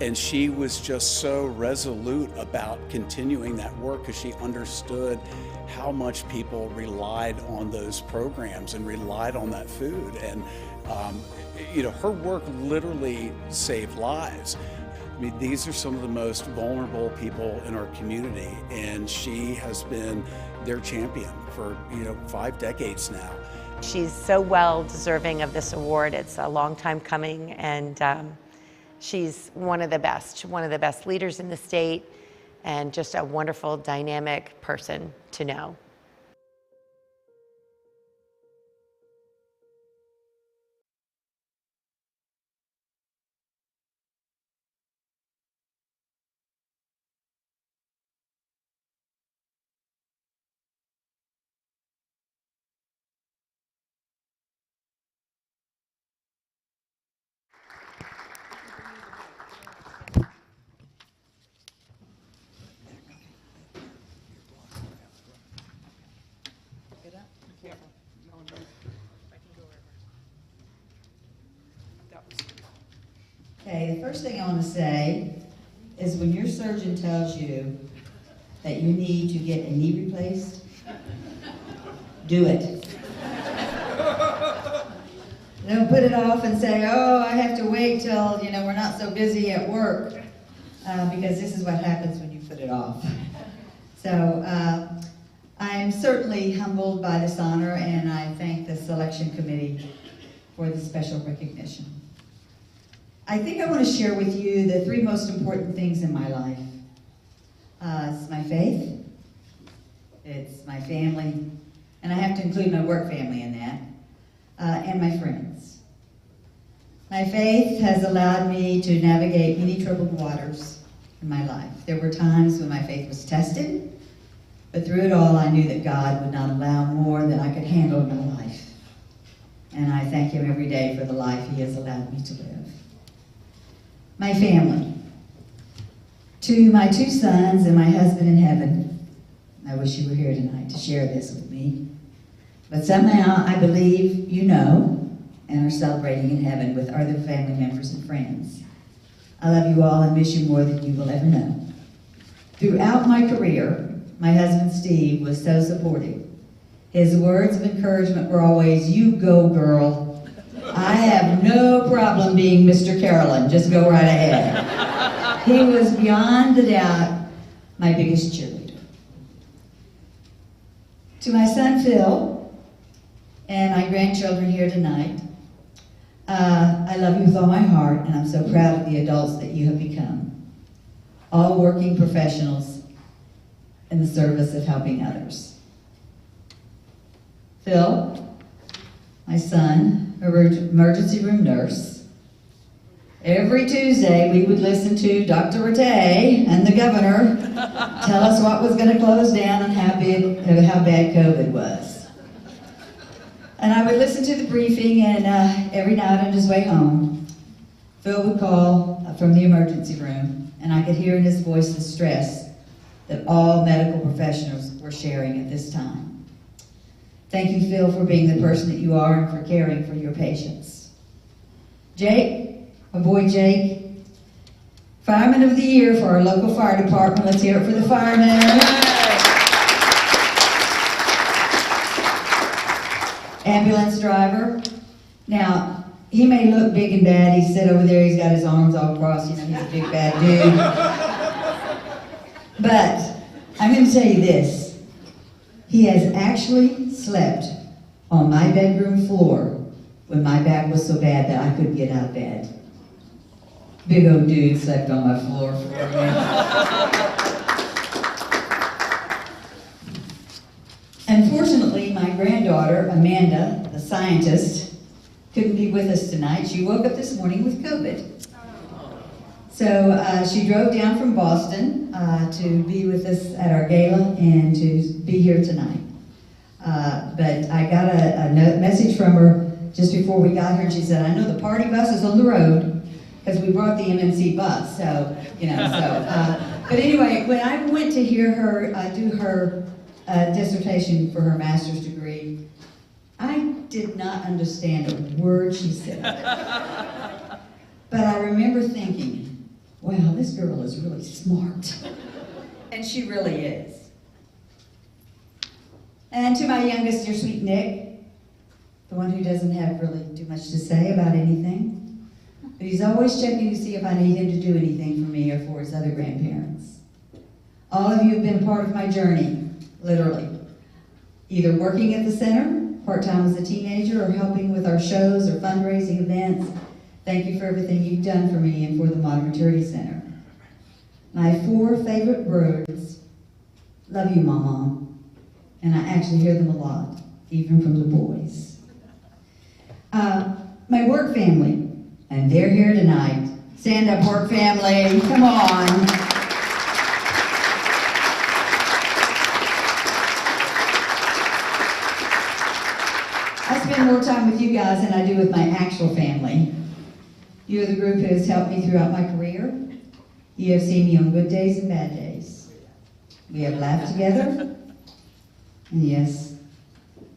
And she was just so resolute about continuing that work because she understood how much people relied on those programs and relied on that food. And her work literally saved lives. I mean, these are some of the most vulnerable people in our community, and she has been their champion for 5 decades now. She's so well deserving of this award. It's a long time coming, and she's one of the best leaders in the state, and just a wonderful, dynamic person to know. Okay, the first thing I want to say is when your surgeon tells you that you need to get a knee replaced, do it. Don't put it off and say, oh, I have to wait till, we're not so busy at work, because this is what happens when you put it off. So I'm certainly humbled by this honor, and I thank the selection committee for the special recognition. I think I want to share with you the 3 most important things in my life. It's my faith, it's my family, and I have to include my work family in that, and my friends. My faith has allowed me to navigate many troubled waters in my life. There were times when my faith was tested, but through it all I knew that God would not allow more than I could handle in my life. And I thank Him every day for the life He has allowed me to live. My family. To my 2 sons and my husband in heaven, I wish you were here tonight to share this with me. But somehow I believe you know and are celebrating in heaven with other family members and friends. I love you all and miss you more than you will ever know. Throughout my career, my husband Steve was so supportive. His words of encouragement were always, "You go, girl. I have no problem being Mr. Carolyn. Just go right ahead." He was beyond a doubt my biggest cheerleader. To my son Phil and my grandchildren here tonight, I love you with all my heart, and I'm so proud of the adults that you have become. All working professionals in the service of helping others. Phil, my son, emergency room nurse. Every Tuesday we would listen to Dr. Rattay and the governor tell us what was going to close down and how bad COVID was. And I would listen to the briefing, and every night on his way home, Phil would call from the emergency room, and I could hear in his voice the stress that all medical professionals were sharing at this time. Thank you, Phil, for being the person that you are and for caring for your patients. Jake, my boy Jake, Fireman of the Year for our local fire department. Let's hear it for the firemen. Ambulance driver. Now, he may look big and bad. He's sit over there, he's got his arms all crossed, you know, he's a big bad dude. But I'm going to tell you this. He has actually slept on my bedroom floor when my back was so bad that I couldn't get out of bed. Big old dude slept on my floor for me. Unfortunately, my granddaughter, Amanda, the scientist, couldn't be with us tonight. She woke up this morning with COVID. So she drove down from Boston to be with us at our gala and to be here tonight. But I got a message from her just before we got here, and she said, I know the party bus is on the road, because we brought the MMC bus, so, you know, but anyway, when I went to hear her do her dissertation for her master's degree, I did not understand a word she said. But I remember thinking, wow, this girl is really smart. And she really is. And to my youngest, your sweet Nick, the one who doesn't have really too much to say about anything. But he's always checking to see if I need him to do anything for me or for his other grandparents. All of you have been a part of my journey, literally. Either working at the center, part-time as a teenager, or helping with our shows or fundraising events. Thank you for everything you've done for me and for the Modern Maturity Center. My 4 favorite words, love you, Mama. And I actually hear them a lot, even from the boys. My work family. And they're here tonight. Stand up, work family. Come on. I spend more time with you guys than I do with my actual family. You're the group who has helped me throughout my career. You have seen me on good days and bad days. We have laughed together. And yes,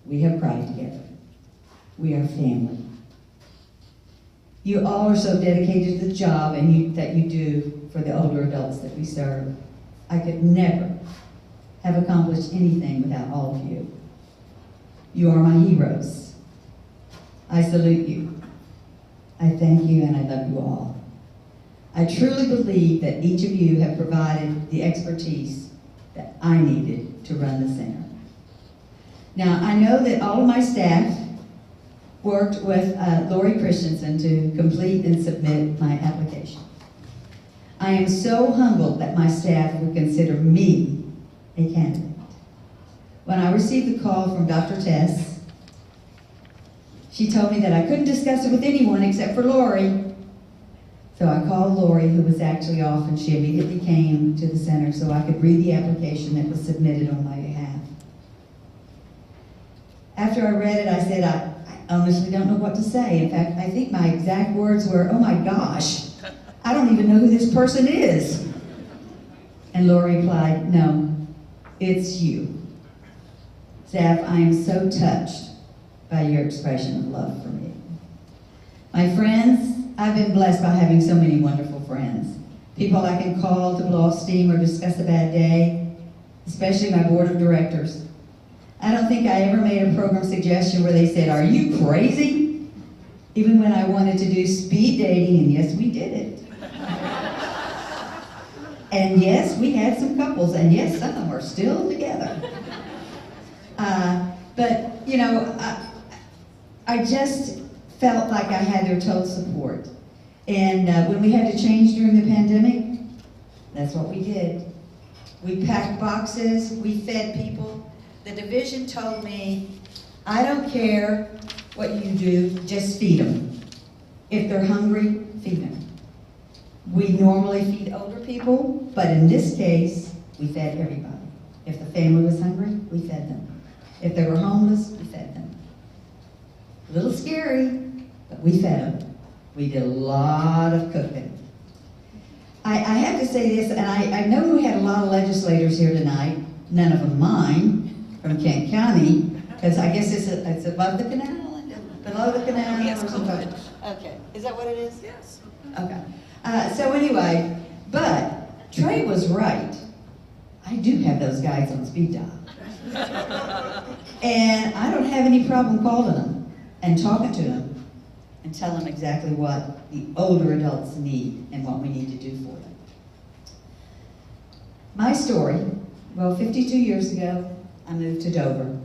we have cried together. We are family. You all are so dedicated to the job that you do for the older adults that we serve. I could never have accomplished anything without all of you. You are my heroes. I salute you. I thank you and I love you all. I truly believe that each of you have provided the expertise that I needed to run the center. Now, I know that all of my staff worked with Lori Christensen to complete and submit my application. I am so humbled that my staff would consider me a candidate. When I received the call from Dr. Tess, she told me that I couldn't discuss it with anyone except for Lori. So I called Lori, who was actually off, and she immediately came to the center so I could read the application that was submitted on my behalf. After I read it, I said, I honestly don't know what to say. In fact, I think my exact words were, oh my gosh, I don't even know who this person is. And Lori replied, no, it's you. Staff, I am so touched by your expression of love for me. My friends, I've been blessed by having so many wonderful friends. People I can call to blow off steam or discuss a bad day, especially my board of directors. I don't think I ever made a program suggestion where they said, are you crazy? Even when I wanted to do speed dating, and yes, we did it. And yes, we had some couples, and yes, some of them are still together. But, you know, I just felt like I had their total support. And when we had to change during the pandemic, that's what we did. We packed boxes, we fed people. The division told me, I don't care what you do, just feed them. If they're hungry, feed them. We normally feed older people, but in this case, we fed everybody. If the family was hungry, we fed them. If they were homeless, we fed them. A little scary, but we fed them. We did a lot of cooking. I have to say this, and I know we had a lot of legislators here tonight, none of them mine, from Kent County, because I guess it's above the canal, below the canal. Yes, okay, is that what it is? Yes. Okay. So anyway, but Trey was right. I do have those guys on speed dial. And I don't have any problem calling them and talking to them and telling them exactly what the older adults need and what we need to do for them. My story, well, 52 years ago, I moved to Dover.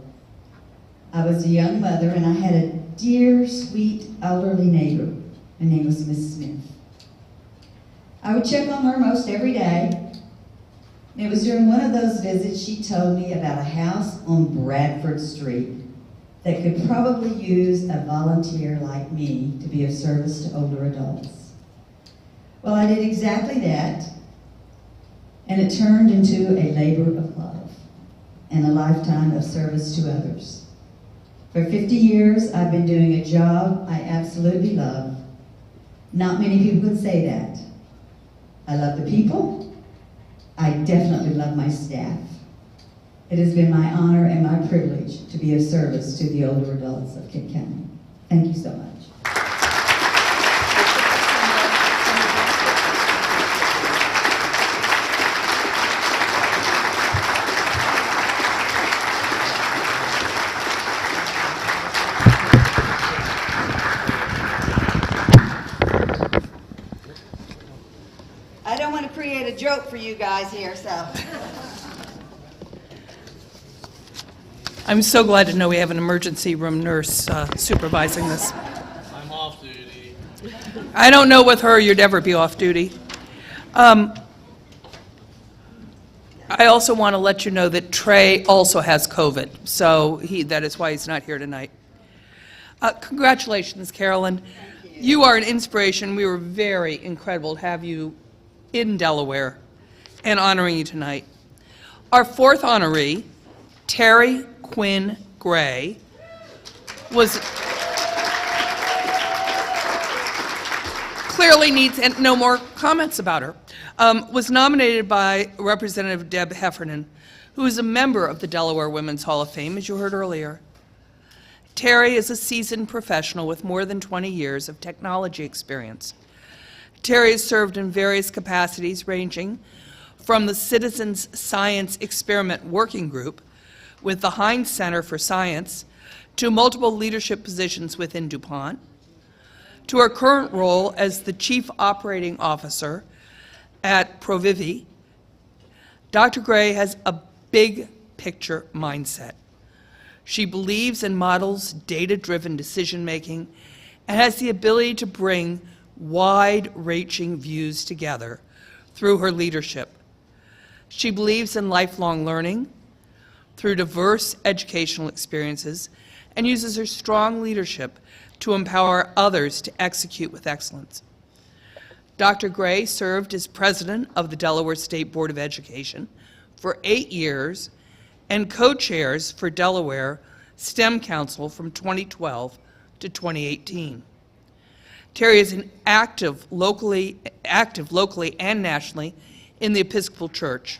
I was a young mother and I had a dear, sweet, elderly neighbor. Her name was Miss Smith. I would check on her most every day. And it was during one of those visits she told me about a house on Bradford Street that could probably use a volunteer like me to be of service to older adults. Well, I did exactly that, and it turned into a labor of love and a lifetime of service to others. For 50 years, I've been doing a job I absolutely love. Not many people would say that. I love the people. I definitely love my staff. It has been my honor and my privilege to be of service to the older adults of Kent County. Thank you so much. I don't want to create a joke for you guys here, so. I'm so glad to know we have an emergency room nurse supervising this. I'm off duty. I don't know with her you'd ever be off duty. I also want to let you know that Trey also has COVID, so that is why he's not here tonight. Congratulations, Carolyn. You are an inspiration. We were very incredible to have you in Delaware and honoring you tonight. Our fourth honoree, Terry Quinn Gray, clearly needs no more comments about her, was nominated by Representative Deb Heffernan, who is a member of the Delaware Women's Hall of Fame, as you heard earlier. Terry is a seasoned professional with more than 20 years of technology experience. Terry has served in various capacities ranging from the Citizens Science Experiment Working Group with the Heinz Center for Science to multiple leadership positions within DuPont, to her current role as the Chief Operating Officer at Provivi. Dr. Gray has a big picture mindset. She believes and models data-driven decision-making and has the ability to bring wide-reaching views together through her leadership. She believes in lifelong learning through diverse educational experiences and uses her strong leadership to empower others to execute with excellence. Dr. Gray served as president of the Delaware State Board of Education for 8 years and co-chairs for Delaware STEM Council from 2012 to 2018. Terry is active locally and nationally in the Episcopal Church.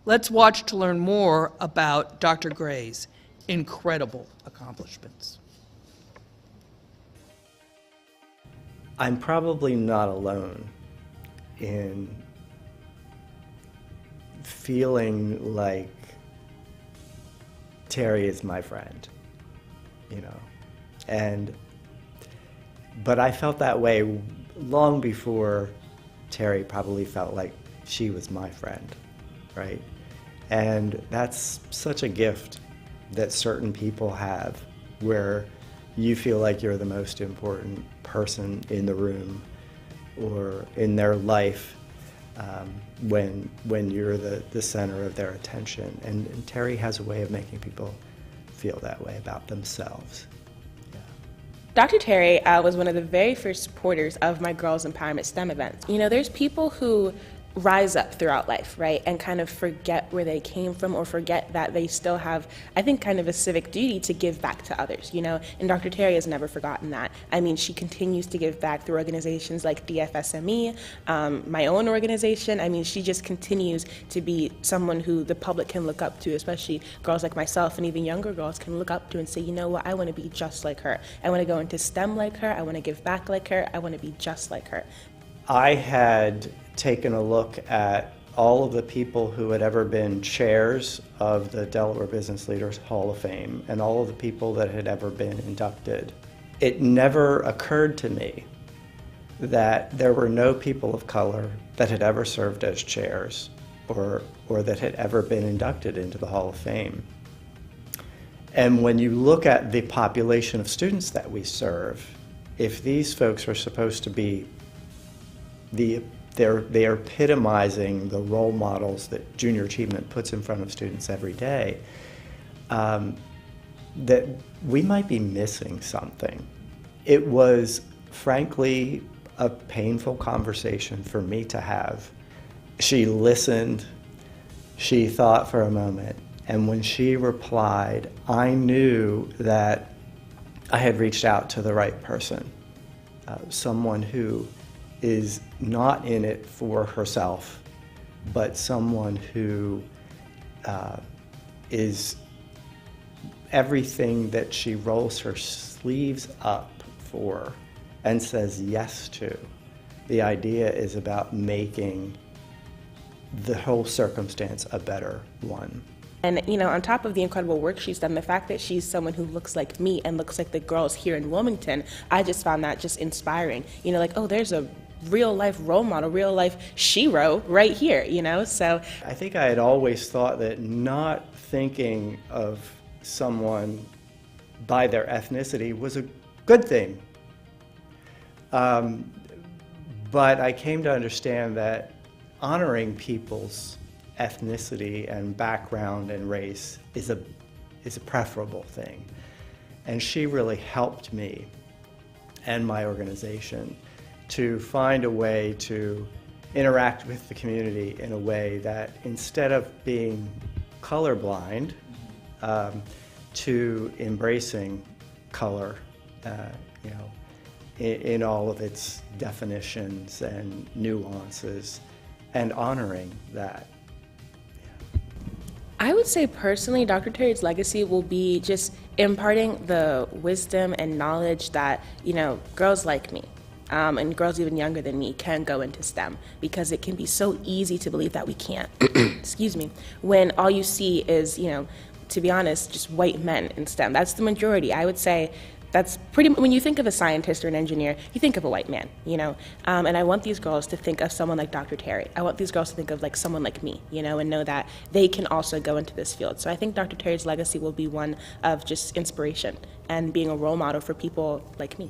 Let's watch to learn more about Dr. Gray's incredible accomplishments. I'm probably not alone in feeling like Terry is my friend, but I felt that way long before Terry probably felt like she was my friend, right? And that's such a gift that certain people have, where you feel like you're the most important person in the room or in their life when you're the center of their attention. And Terry has a way of making people feel that way about themselves. Dr. Terry was one of the very first supporters of my Girls Empowerment STEM events. There's people who rise up throughout life, right? And kind of forget where they came from, or forget that they still have, I think, kind of a civic duty to give back to others, you know? And Dr. Terry has never forgotten that. I mean, she continues to give back through organizations like DFSME, my own organization. I mean, she just continues to be someone who the public can look up to, especially girls like myself and even younger girls can look up to and say, you know what, I want to be just like her. I want to go into STEM like her. I want to give back like her. I want to be just like her. I had taken a look at all of the people who had ever been chairs of the Delaware Business Leaders Hall of Fame and all of the people that had ever been inducted. It never occurred to me that there were no people of color that had ever served as chairs or that had ever been inducted into the Hall of Fame. And when you look at the population of students that we serve, if these folks are supposed to be they're epitomizing the role models that Junior Achievement puts in front of students every day, that we might be missing something. It was, frankly, a painful conversation for me to have. She listened, she thought for a moment, and when she replied, I knew that I had reached out to the right person, someone who is not in it for herself, but someone who is everything that she rolls her sleeves up for and says yes to. The idea is about making the whole circumstance a better one. And, you know, on top of the incredible work she's done, the fact that she's someone who looks like me and looks like the girls here in Wilmington, I just found that just inspiring. You know, like, oh, there's a real life role model, real life shero right here, you know, so. I think I had always thought that not thinking of someone by their ethnicity was a good thing. But I came to understand that honoring people's ethnicity and background and race is a preferable thing. And she really helped me and my organization to find a way to interact with the community in a way that, instead of being colorblind, to embracing color, you know, in all of its definitions and nuances, and honoring that. I would say personally, Dr. Terry's legacy will be just imparting the wisdom and knowledge that, you know, girls like me, and girls even younger than me can go into STEM, because it can be so easy to believe that we can't, excuse me, when all you see is, you know, to be honest, just white men in STEM. That's the majority. I would say that's pretty, when you think of a scientist or an engineer, you think of a white man, you know? And I want these girls to think of someone like Dr. Terry. I want these girls to think of like someone like me, you know, and know that they can also go into this field. So I think Dr. Terry's legacy will be one of just inspiration and being a role model for people like me.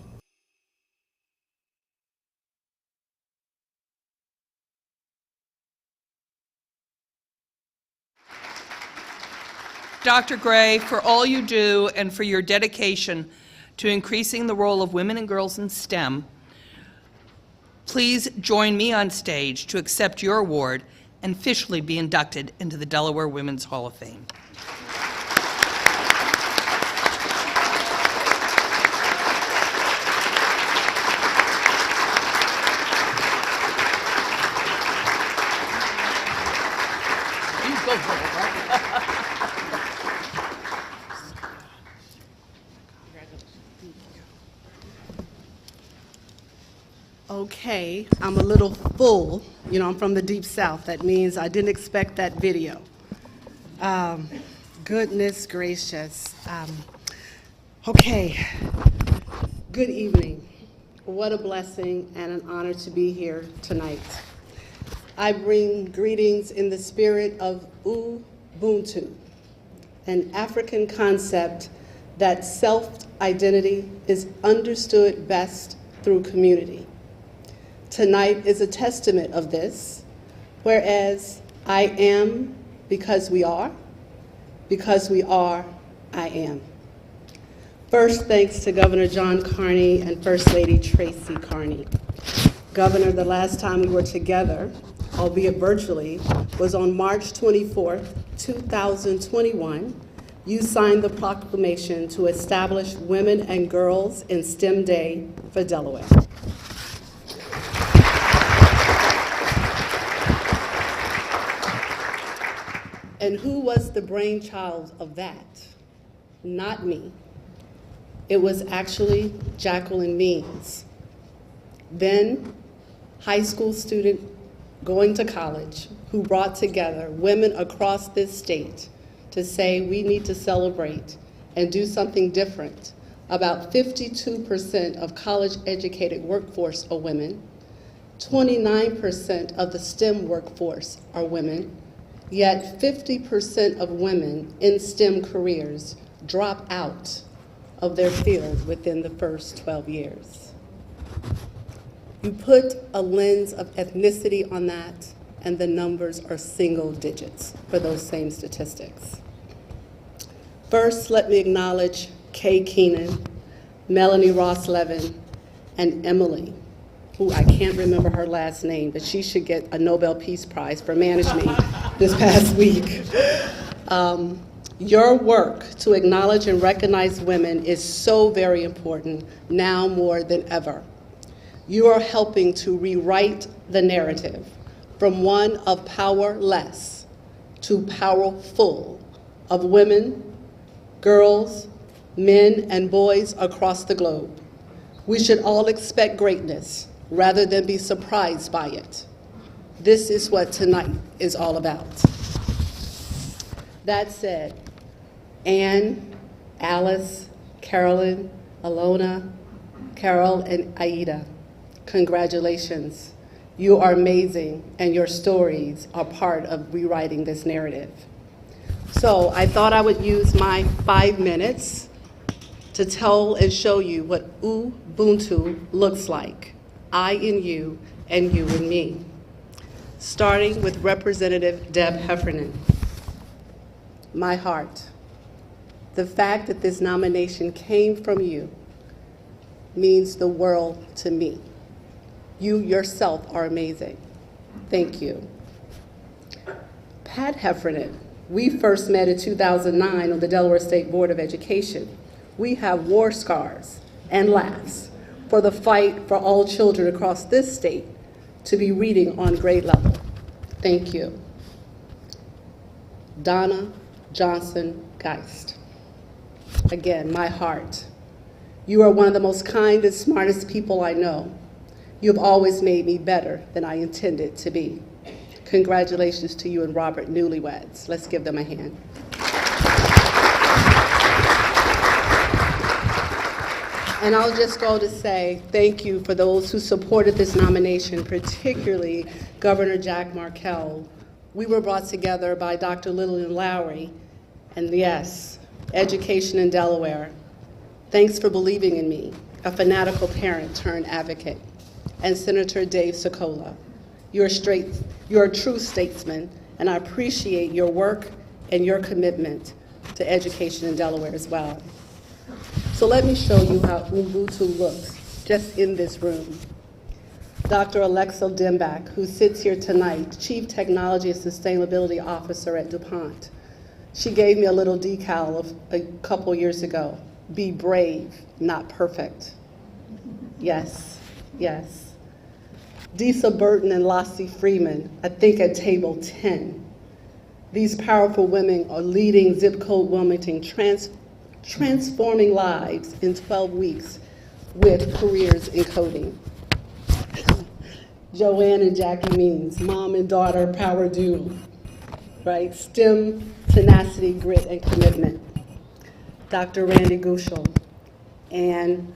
Dr. Gray, for all you do and for your dedication to increasing the role of women and girls in STEM, please join me on stage to accept your award and officially be inducted into the Delaware Women's Hall of Fame. You go for it, right? Okay, I'm a little full. You know, I'm from the Deep South. That means I didn't expect that video. Goodness gracious. Okay, good evening. What a blessing and an honor to be here tonight. I bring greetings in the spirit of Ubuntu, an African concept that self-identity is understood best through community. Tonight is a testament of this, whereas I am because we are, I am. First, thanks to Governor John Carney and First Lady Tracey Carney. Governor, the last time we were together albeit virtually, was on March 24th, 2021. You signed the proclamation to establish Women and Girls in STEM Day for Delaware. And who was the brainchild of that? Not me. It was actually Jacqueline Means, then high school student going to college, who brought together women across this state to say we need to celebrate and do something different. About 52% of college-educated workforce are women. 29% of the STEM workforce are women. Yet 50% of women in STEM careers drop out of their field within the first 12 years. You put a lens of ethnicity on that, and the numbers are single digits for those same statistics. First, let me acknowledge Kay Keenan, Melanie Ross-Levin, and Emily, who I can't remember her last name, but she should get a Nobel Peace Prize for managing this past week. Your work to acknowledge and recognize women is so very important, now more than ever. You are helping to rewrite the narrative from one of powerless to powerful of women, girls, men, and boys across the globe. We should all expect greatness rather than be surprised by it. This is what tonight is all about. That said, Anne, Alice, Carolyn, Alona, Carol, and Aida, congratulations. You are amazing, and your stories are part of rewriting this narrative. So I thought I would use my 5 minutes to tell and show you what Ubuntu looks like. I in you, and you in me. Starting with Representative Deb Heffernan. My heart. The fact that this nomination came from you means the world to me. You yourself are amazing. Thank you. Pat Heffernan. We first met in 2009 on the Delaware State Board of Education. We have war scars and laughs for the fight for all children across this state to be reading on grade level. Thank you. Donna Johnson Geist. Again, my heart. You are one of the most kind and smartest people I know. You have always made me better than I intended to be. Congratulations to you and Robert, newlyweds. Let's give them a hand. And I'll just go to say thank you for those who supported this nomination, particularly Governor Jack Markell. We were brought together by Dr. Lillian Lowry, and yes, education in Delaware. Thanks for believing in me, a fanatical parent turned advocate. And Senator Dave Sokola. You're a true statesman, and I appreciate your work and your commitment to education in Delaware as well. So let me show you how Ubuntu looks just in this room. Dr. Alexa Dembach, who sits here tonight, Chief Technology and Sustainability Officer at DuPont. She gave me a little decal of a couple years ago. Be brave, not perfect. Yes, yes. Disa Burton and Lassie Freeman, I think at table 10. These powerful women are leading Zip Code Wilmington, transforming lives in 12 weeks with careers in coding. Joanne and Jackie Means, mom and daughter power duo, right? STEM, tenacity, grit, and commitment. Dr. Randy Gushel and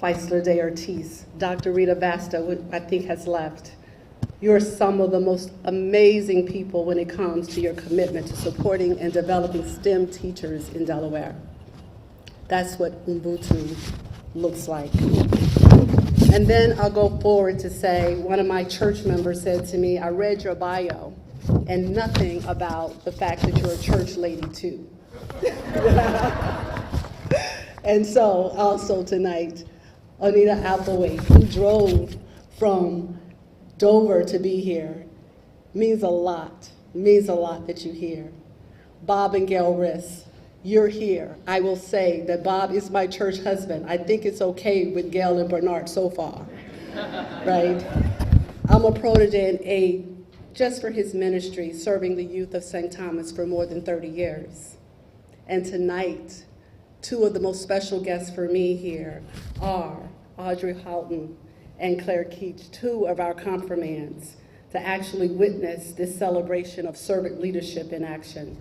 Feisler de Ortiz, Dr. Rita Basta, who I think has left. You're some of the most amazing people when it comes to your commitment to supporting and developing STEM teachers in Delaware. That's what Ubuntu looks like. And then I'll go forward to say, one of my church members said to me, I read your bio and nothing about the fact that you're a church lady too. And so also tonight, Anita Applewhite, who drove from Dover to be here, means a lot that you're here. Bob and Gail Riss, you're here. I will say that Bob is my church husband. I think it's okay with Gail and Bernard so far, right? I'm a protege and aide just for his ministry, serving the youth of St. Thomas for more than 30 years. And tonight, two of the most special guests for me here are Audrey Houghton and Claire Keach, two of our confirmands, to actually witness this celebration of servant leadership in action.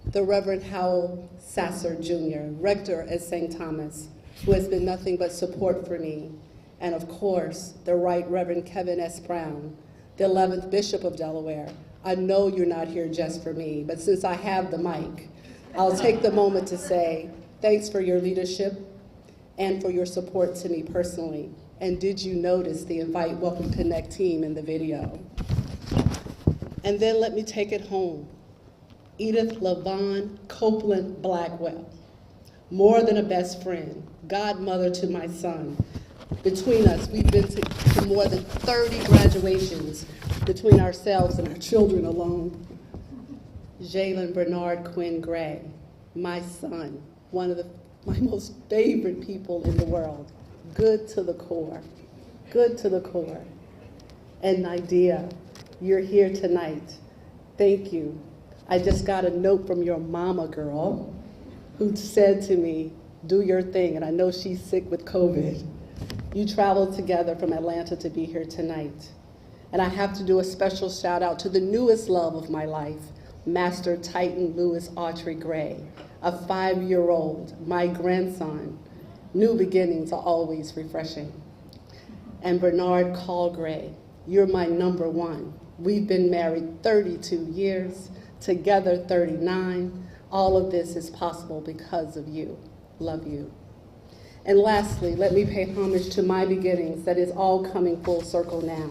The Reverend Howell Sasser Jr., rector at St. Thomas, who has been nothing but support for me. And of course, the Right Reverend Kevin S. Brown, the 11th Bishop of Delaware. I know you're not here just for me, but since I have the mic, I'll take the moment to say thanks for your leadership and for your support to me personally. And did you notice the Invite, Welcome, Connect team in the video? And then let me take it home. Edith LaVon Copeland Blackwell, more than a best friend, godmother to my son. Between us, we've been to more than 30 graduations between ourselves and our children alone. Jalen Bernard Quinn Gray, my son, one of my most favorite people in the world. Good to the core, good to the core. And Nydia, you're here tonight. Thank you. I just got a note from your mama girl who said to me, do your thing, and I know she's sick with COVID. You traveled together from Atlanta to be here tonight. And I have to do a special shout out to the newest love of my life, Master Titan Lewis Autry Gray, a 5-year-old, my grandson. New beginnings are always refreshing. And Bernard Call Gray, you're my number one. We've been married 32 years, together 39. All of this is possible because of you. Love you. And lastly, let me pay homage to my beginnings that is all coming full circle now.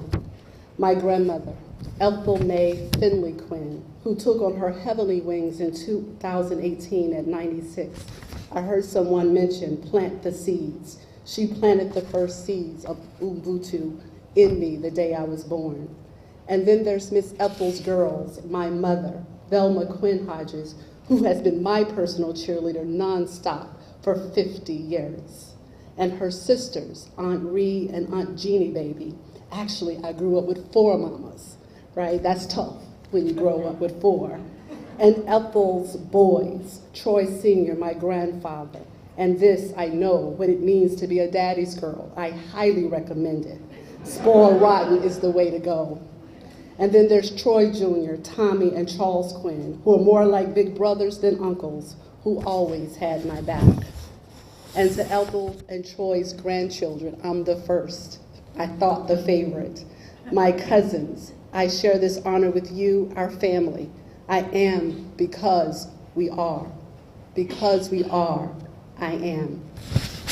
My grandmother, Ethel May Finley Quinn, who took on her heavenly wings in 2018 at 96. I heard someone mention plant the seeds. She planted the first seeds of Ubuntu in me the day I was born. And then there's Miss Ethel's girls, my mother, Velma Quinn Hodges, who has been my personal cheerleader nonstop for 50 years. And her sisters, Aunt Ree and Aunt Jeannie baby. Actually, I grew up with 4 mamas, right? That's tough when you grow up with 4. And Ethel's boys, Troy Sr., my grandfather. And this, I know what it means to be a daddy's girl. I highly recommend it. Spoiled rotten is the way to go. And then there's Troy Jr., Tommy, and Charles Quinn, who are more like big brothers than uncles, who always had my back. And to Ethel and Troy's grandchildren, I'm the first. I thought the favorite. My cousins, I share this honor with you, our family. I am because we are. Because we are, I am.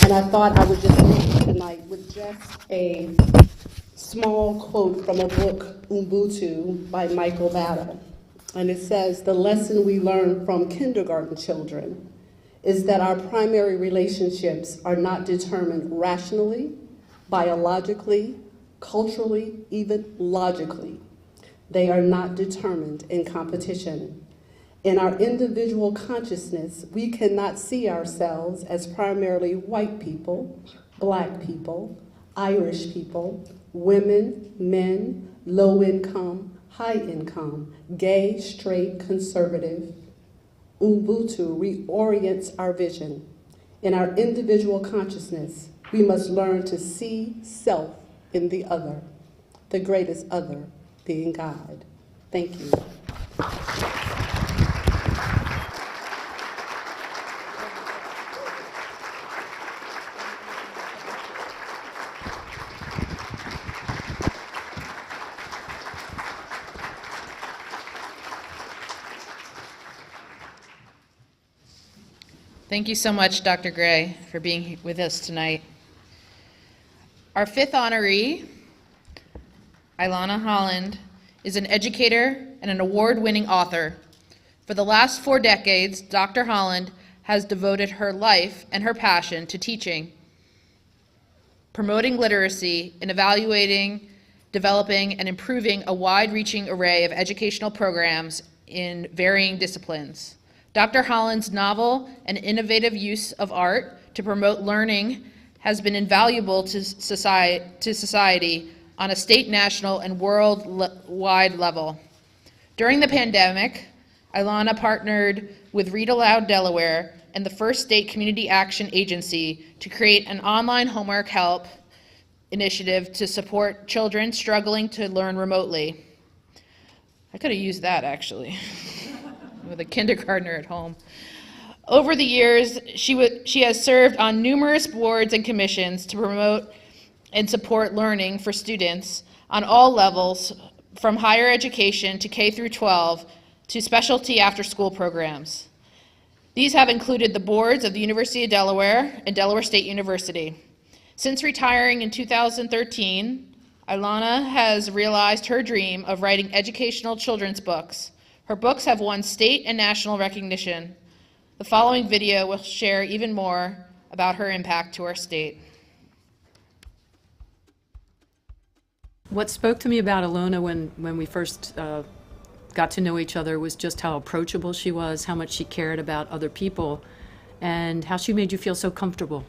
And I thought I would just end tonight with just a small quote from a book, Ubuntu, by Michael Battle. And it says, the lesson we learn from kindergarten children is that our primary relationships are not determined rationally, biologically, culturally, even logically. They are not determined in competition. In our individual consciousness, we cannot see ourselves as primarily white people, black people, Irish people, women, men, low income, high income, gay, straight, conservative. Ubuntu reorients our vision. In our individual consciousness, we must learn to see self in the other, the greatest other being God. Thank you. Thank you so much, Dr. Gray, for being with us tonight. Our 5th honoree, Ilana Holland, is an educator and an award-winning author. For the last 4 decades, Dr. Holland has devoted her life and her passion to teaching, promoting literacy, and evaluating developing and improving a wide-reaching array of educational programs in varying disciplines. Dr. Holland's novel and innovative use of art to promote learning has been invaluable to society on a state, national, and worldwide level. During the pandemic, Ilana partnered with Read Aloud Delaware and the First State Community Action Agency to create an online homework help initiative to support children struggling to learn remotely. I could have used that, actually, with a kindergartner at home. Over the years, she has served on numerous boards and commissions to promote and support learning for students on all levels, from higher education to K through 12 to specialty after-school programs. These have included the boards of the University of Delaware and Delaware State University. Since retiring in 2013, Ilana has realized her dream of writing educational children's books. Her books have won state and national recognition. The following video will share even more about her impact to our state. What spoke to me about Ilona when we first got to know each other was just how approachable she was, how much she cared about other people, and how she made you feel so comfortable.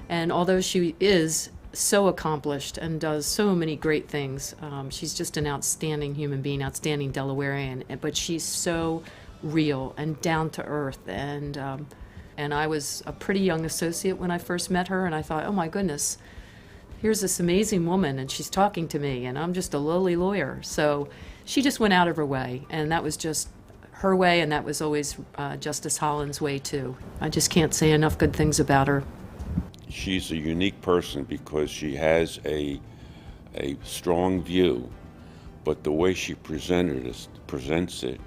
And although she is so accomplished and does so many great things, she's just an outstanding human being, outstanding Delawarean, but she's so real and down to earth. And I was a pretty young associate when I first met her, and I thought, oh my goodness, here's this amazing woman and she's talking to me and I'm just a lowly lawyer. So she just went out of her way, and that was just her way, and that was always Justice Holland's way too. I just can't say enough good things about her. She's a unique person because she has a strong view, but the way she presents it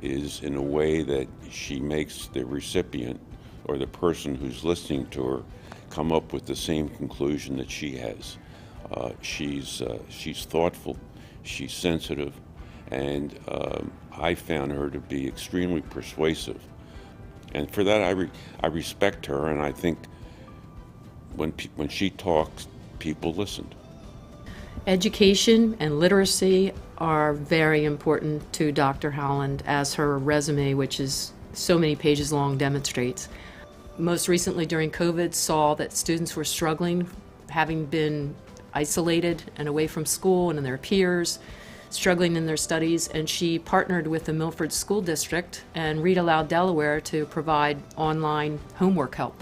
is in a way that she makes the recipient or the person who's listening to her come up with the same conclusion that she has. She's thoughtful, she's sensitive, and I found her to be extremely persuasive. And for that, I respect her, and I think when she talks, people listened. Education and literacy are very important to Dr. Holland, as her resume, which is so many pages long, demonstrates. Most recently during COVID, saw that students were struggling, having been isolated and away from school and their peers, struggling in their studies, and she partnered with the Milford School District and Read Aloud Delaware to provide online homework help.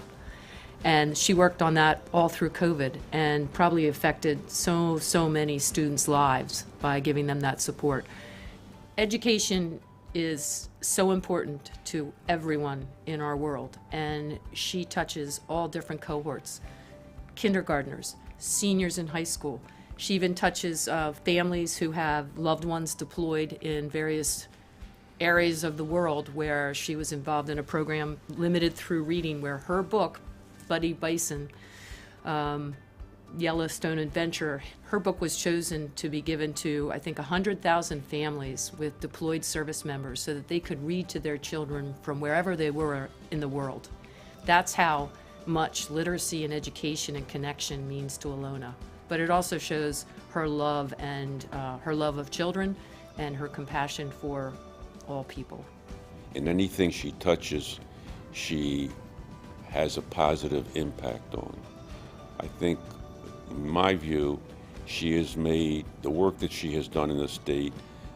And she worked on that all through COVID and probably affected so many students' lives by giving them that support. Education is so important to everyone in our world, and she touches all different cohorts: kindergartners, seniors in high school. She even touches families who have loved ones deployed in various areas of the world, where she was involved in a program, Limited Through Reading, where her book, Buddy Bison, Yellowstone Adventure, her book was chosen to be given to, I think, 100,000 families with deployed service members so that they could read to their children from wherever they were in the world. That's how much literacy and education and connection means to Ilona. But it also shows her love and her love of children and her compassion for all people. In anything she touches, she has a positive impact on. I think, in my view, she has made, the work that she has done in the state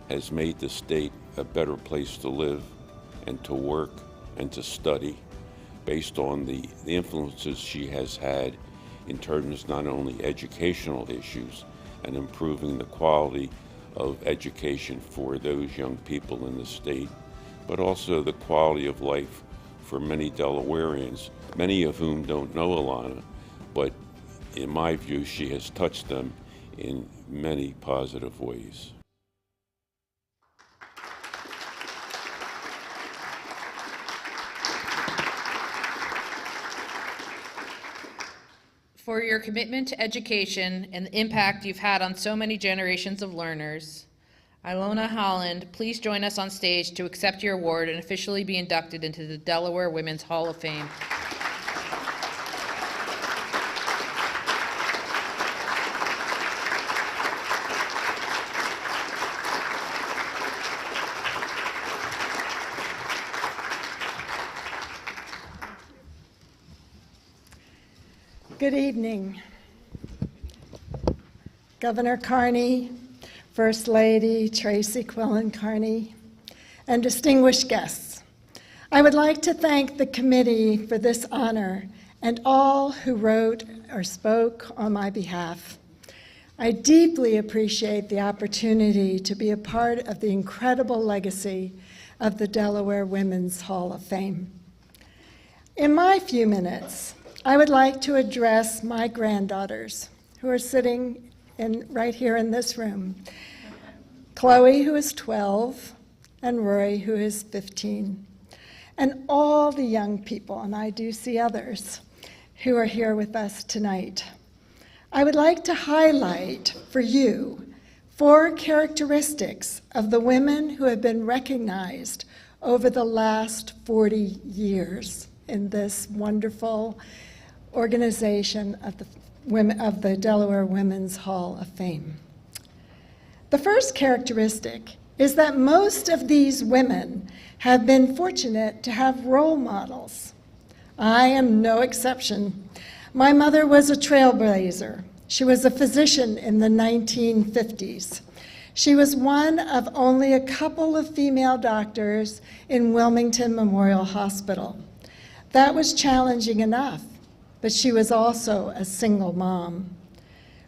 has made the state a better place to live and to work and to study, based on the influences she has had in terms of not only educational issues and improving the quality of education for those young people in the state, but also the quality of life for many Delawareans, many of whom don't know Ilana, but in my view, she has touched them in many positive ways. For your commitment to education and the impact you've had on so many generations of learners, Ilona Holland, please join us on stage to accept your award and officially be inducted into the Delaware Women's Hall of Fame. Good evening. Governor Carney, First Lady Tracey Quillen Carney, and distinguished guests. I would like to thank the committee for this honor and all who wrote or spoke on my behalf. I deeply appreciate the opportunity to be a part of the incredible legacy of the Delaware Women's Hall of Fame. In my few minutes, I would like to address my granddaughters who are sitting right here in this room. Chloe, who is 12, and Roy, who is 15, and all the young people, and I do see others, who are here with us tonight. I would like to highlight for you 4 characteristics of the women who have been recognized over the last 40 years in this wonderful organization of the Delaware Women's Hall of Fame. The first characteristic is that most of these women have been fortunate to have role models. I am no exception. My mother was a trailblazer. She was a physician in the 1950s. She was one of only a couple of female doctors in Wilmington Memorial Hospital. That was challenging enough, but she was also a single mom.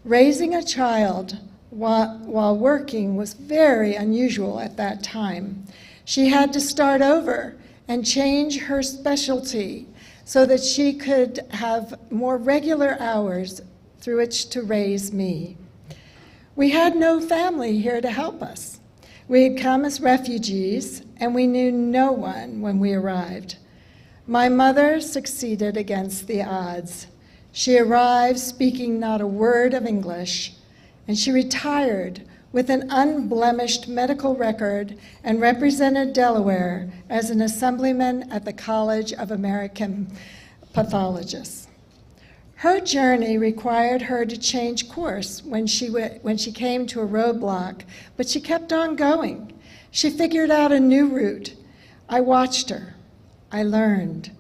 Raising a child while working was very unusual at that time. She had to start over and change her specialty so that she could have more regular hours through which to raise me. We had no family here to help us. We had come as refugees, and we knew no one when we arrived. My mother succeeded against the odds. She arrived speaking not a word of English, and she retired with an unblemished medical record and represented Delaware as an assemblyman at the College of American Pathologists. Her journey required her to change course when she came to a roadblock, but she kept on going. She figured out a new route. I watched her. I learned.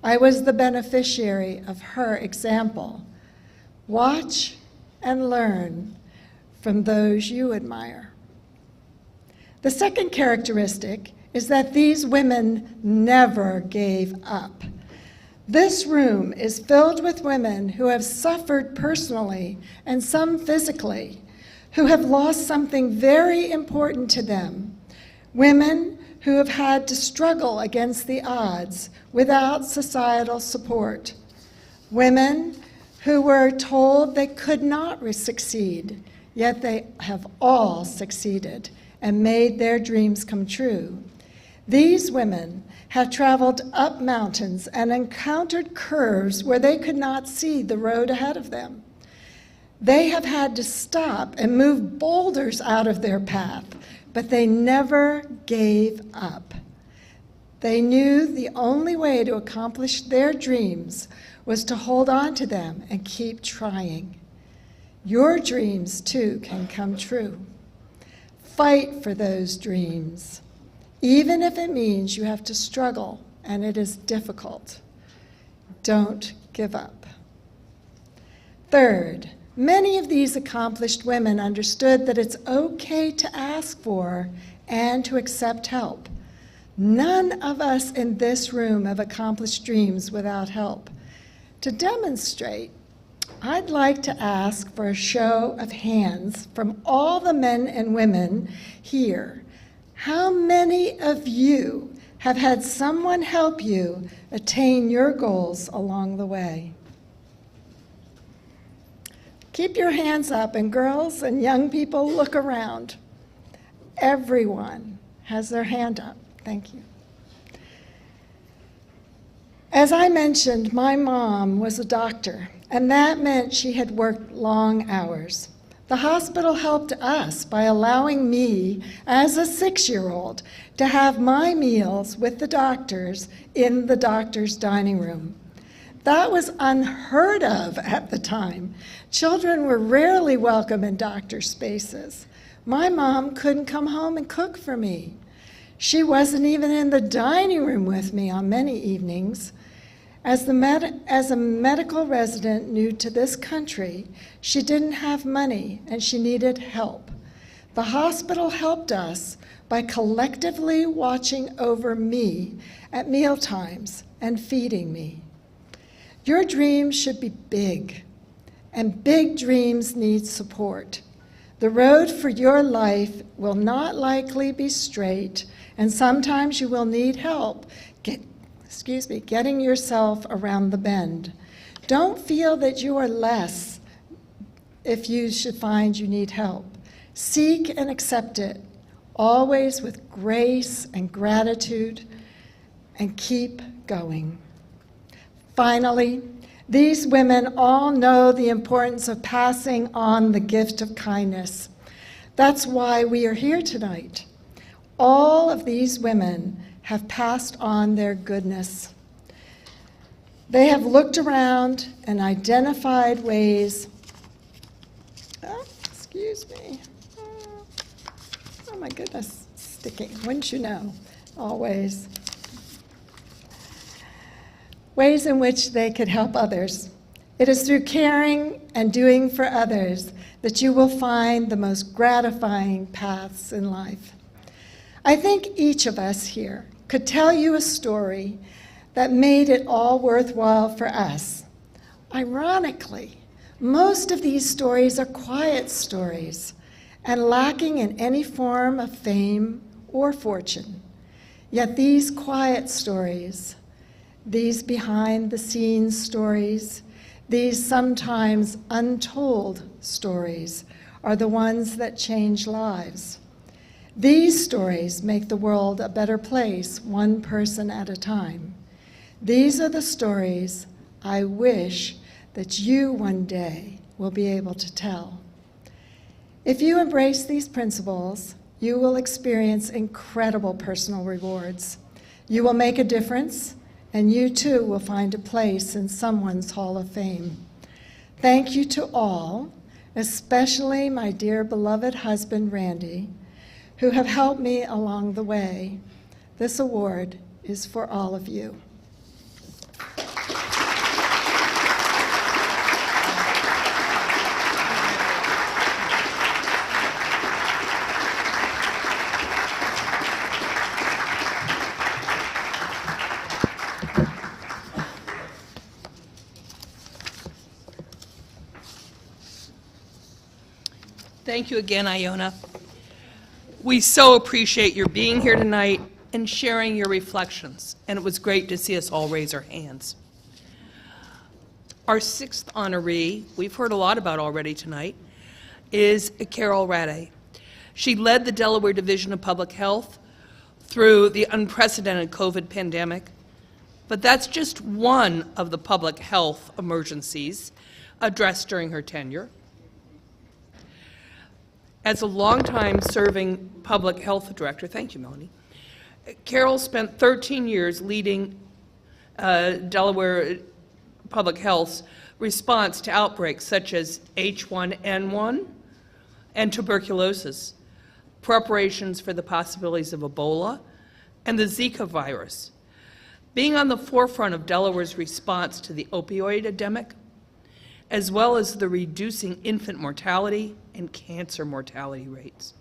I was the beneficiary of her example. Watch and learn from those you admire. The second characteristic is that these women never gave up. This room is filled with women who have suffered personally and some physically, who have lost something very important to them. Women who have had to struggle against the odds without societal support. Women who were told they could not succeed, yet they have all succeeded and made their dreams come true. These women have traveled up mountains and encountered curves where they could not see the road ahead of them. They have had to stop and move boulders out of their path, but they never gave up. They knew the only way to accomplish their dreams was to hold on to them and keep trying. Your dreams, too, can come true. Fight for those dreams, even if it means you have to struggle and it is difficult. Don't give up. Third, many of these accomplished women understood that it's okay to ask for and to accept help. None of us in this room have accomplished dreams without help. To demonstrate, I'd like to ask for a show of hands from all the men and women here. How many of you have had someone help you attain your goals along the way? Keep your hands up, and girls and young people, look around. Everyone has their hand up. Thank you. As I mentioned, my mom was a doctor, and that meant she had worked long hours. The hospital helped us by allowing me, as a 6-year-old, to have my meals with the doctors in the doctor's dining room. That was unheard of at the time. Children were rarely welcome in doctor spaces. My mom couldn't come home and cook for me. She wasn't even in the dining room with me on many evenings. As a medical resident new to this country, she didn't have money and she needed help. The hospital helped us by collectively watching over me at mealtimes and feeding me. Your dreams should be big, and big dreams need support. The road for your life will not likely be straight, and sometimes you will need help getting yourself around the bend. Don't feel that you are less if you should find you need help. Seek and accept it, always with grace and gratitude, and keep going. Finally, these women all know the importance of passing on the gift of kindness. That's why we are here tonight. All of these women have passed on their goodness. They have looked around and identified ways, oh my goodness, sticky, wouldn't you know, always. Ways in which they could help others. It is through caring and doing for others that you will find the most gratifying paths in life. I think each of us here could tell you a story that made it all worthwhile for us. Ironically, most of these stories are quiet stories and lacking in any form of fame or fortune. Yet these quiet stories, these behind-the-scenes stories, these sometimes untold stories, are the ones that change lives. These stories make the world a better place, one person at a time. These are the stories I wish that you one day will be able to tell. If you embrace these principles, you will experience incredible personal rewards. You will make a difference, and you too will find a place in someone's Hall of Fame. Thank you to all, especially my dear beloved husband, Randy, who have helped me along the way. This award is for all of you. Thank you again, Iona. We so appreciate your being here tonight and sharing your reflections, and it was great to see us all raise our hands. Our sixth honoree, we've heard a lot about already tonight, is Carol Rade. She led the Delaware Division of Public Health through the unprecedented COVID pandemic, but that's just one of the public health emergencies addressed during her tenure. As a longtime serving public health director, thank you, Melanie, Carol spent 13 years leading Delaware Public Health's response to outbreaks such as H1N1 and tuberculosis, preparations for the possibilities of Ebola, and the Zika virus. Being on the forefront of Delaware's response to the opioid epidemic, as well as the reducing infant mortality and cancer mortality rates.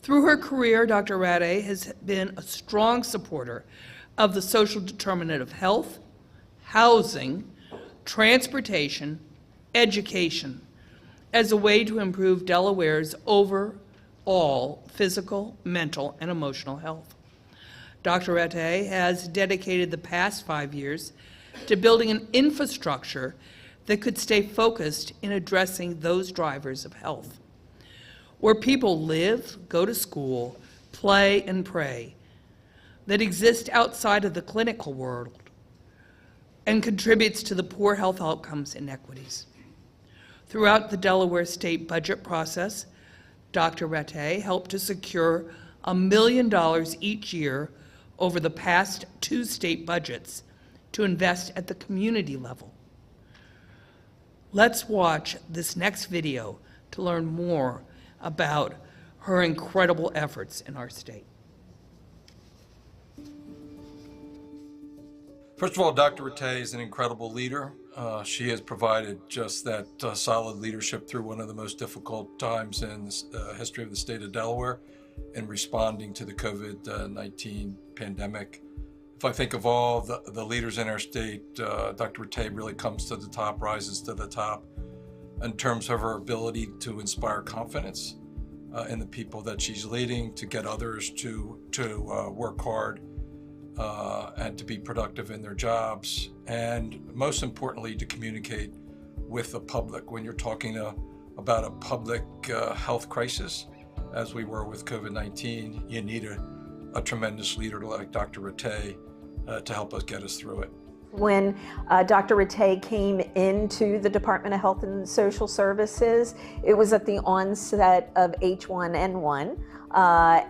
Through her career, Dr. Rade has been a strong supporter of the social determinant of health, housing, transportation, education, as a way to improve Delaware's overall physical, mental, and emotional health. Dr. Rade has dedicated the past 5 years to building an infrastructure that could stay focused in addressing those drivers of health, where people live, go to school, play, and pray, that exist outside of the clinical world and contributes to the poor health outcomes inequities. Throughout the Delaware state budget process, Dr. Rade helped to secure $1 million each year over the past 2 state budgets to invest at the community level. Let's watch this next video to learn more about her incredible efforts in our state. First of all, Dr. Rattay is an incredible leader. She has provided just that solid leadership through one of the most difficult times in the history of the state of Delaware in responding to the COVID-19 pandemic. If I think of all the leaders in our state, Dr. Rattay really comes to the top, rises to the top in terms of her ability to inspire confidence in the people that she's leading, to get others to work hard and to be productive in their jobs, and most importantly, to communicate with the public. When you're talking about a public health crisis, as we were with COVID-19, you need a tremendous leader like Dr. Rattay to help us get us through it. When Dr. Rattay came into the Department of Health and Social Services, it was at the onset of H1N1.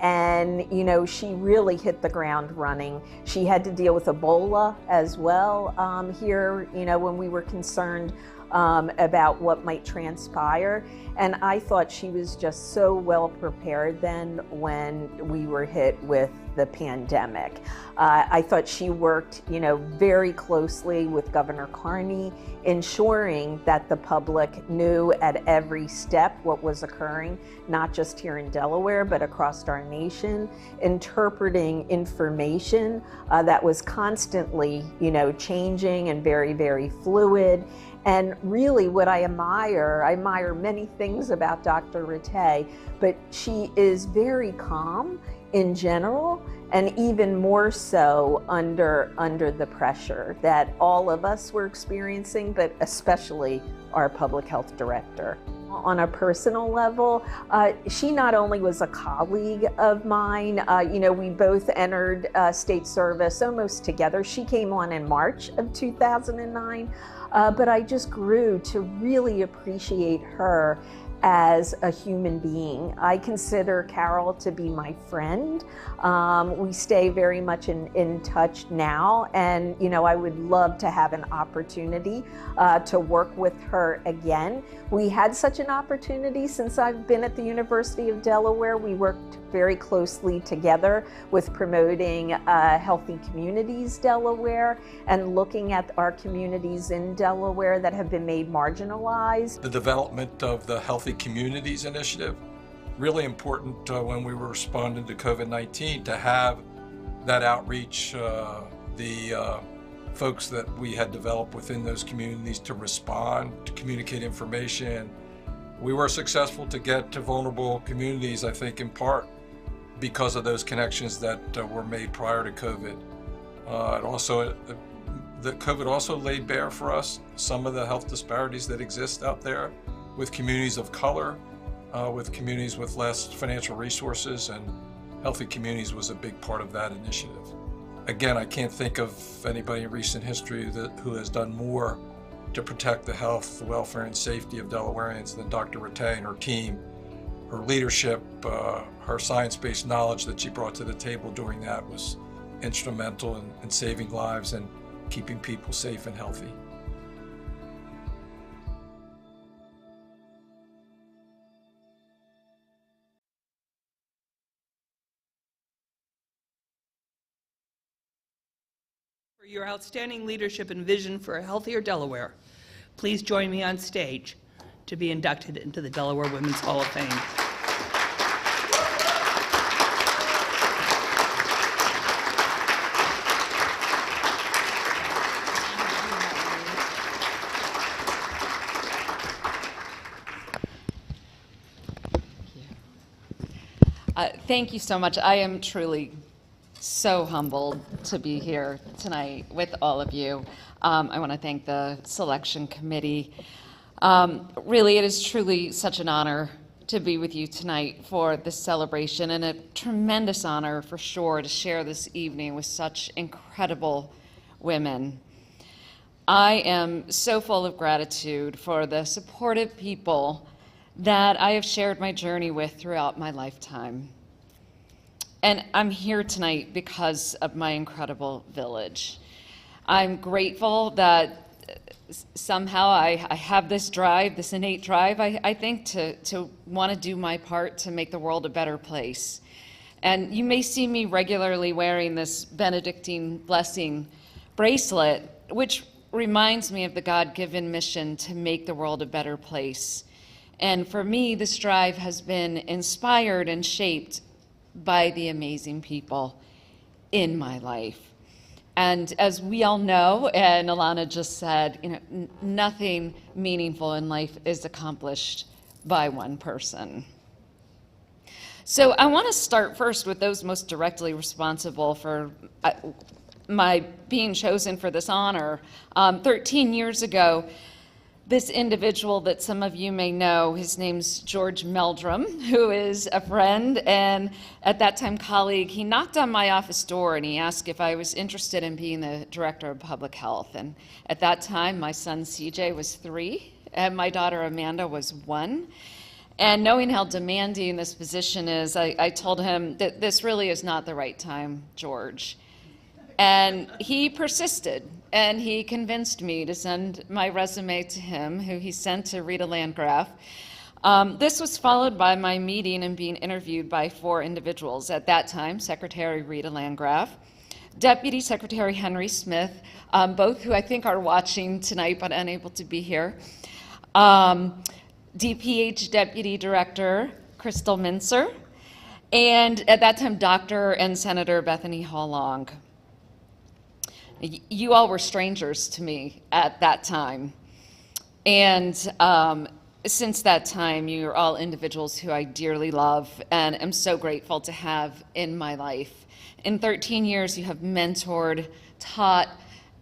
And, you know, she really hit the ground running. She had to deal with Ebola as well here, you know, when we were concerned about what might transpire. And I thought she was just so well prepared then when we were hit with the pandemic. I thought she worked, you know, very closely with Governor Carney, ensuring that the public knew at every step what was occurring, not just here in Delaware, but across our nation, interpreting information that was constantly, you know, changing and very, very fluid. And really what I admire many things about Dr. Rattay, but she is very calm in general, and even more so under the pressure that all of us were experiencing, but especially our public health director. On a personal level, she not only was a colleague of mine, you know, we both entered state service almost together. She came on in March of 2009, but I just grew to really appreciate her as a human being. I consider Carol to be my friend. We stay very much in touch now, and you know, I would love to have an opportunity to work with her again. We had such an opportunity since I've been at the University of Delaware. We worked very closely together with promoting Healthy Communities Delaware and looking at our communities in Delaware that have been made marginalized. The development of the Healthy Communities Initiative, really important when we were responding to COVID-19 to have that outreach, the folks that we had developed within those communities to respond, to communicate information. We were successful to get to vulnerable communities, I think in part because of those connections that were made prior to COVID. The COVID also laid bare for us some of the health disparities that exist out there with communities of color, with communities with less financial resources, and Healthy Communities was a big part of that initiative. Again, I can't think of anybody in recent history who has done more to protect the health, the welfare, and safety of Delawareans than Dr. Rattay and her team. Her leadership, her science-based knowledge that she brought to the table during that was instrumental in saving lives and keeping people safe and healthy. For your outstanding leadership and vision for a healthier Delaware, please join me on stage to be inducted into the Delaware Women's Hall of Fame. Thank you so much. I am truly so humbled to be here tonight with all of you. I want to thank the selection committee. Really, it is truly such an honor to be with you tonight for this celebration, and a tremendous honor for sure to share this evening with such incredible women. I am so full of gratitude for the supportive people that I have shared my journey with throughout my lifetime. And I'm here tonight because of my incredible village. I'm grateful that somehow I have this drive, this innate drive, I think, to want to do my part to make the world a better place. And you may see me regularly wearing this Benedictine blessing bracelet, which reminds me of the God-given mission to make the world a better place. And for me, this drive has been inspired and shaped by the amazing people in my life. And as we all know, and Alana just said, nothing meaningful in life is accomplished by one person. So I want to start first with those most directly responsible for my being chosen for this honor. 13 years ago, this individual that some of you may know, his name's George Meldrum, who is a friend and at that time colleague. He knocked on my office door and he asked if I was interested in being the director of public health. And at that time, my son CJ was 3 and my daughter Amanda was 1. And knowing how demanding this position is, I told him that this really is not the right time, George. And he persisted, and he convinced me to send my resume to him, who he sent to Rita Landgraf. This was followed by my meeting and being interviewed by 4 individuals. At that time, Secretary Rita Landgraf, Deputy Secretary Henry Smith, both who I think are watching tonight but unable to be here, DPH Deputy Director Crystal Mincer, and at that time, Dr. and Senator Bethany Hall Long. You all were strangers to me at that time. And since that time, you're all individuals who I dearly love and am so grateful to have in my life. In 13 years, you have mentored, taught,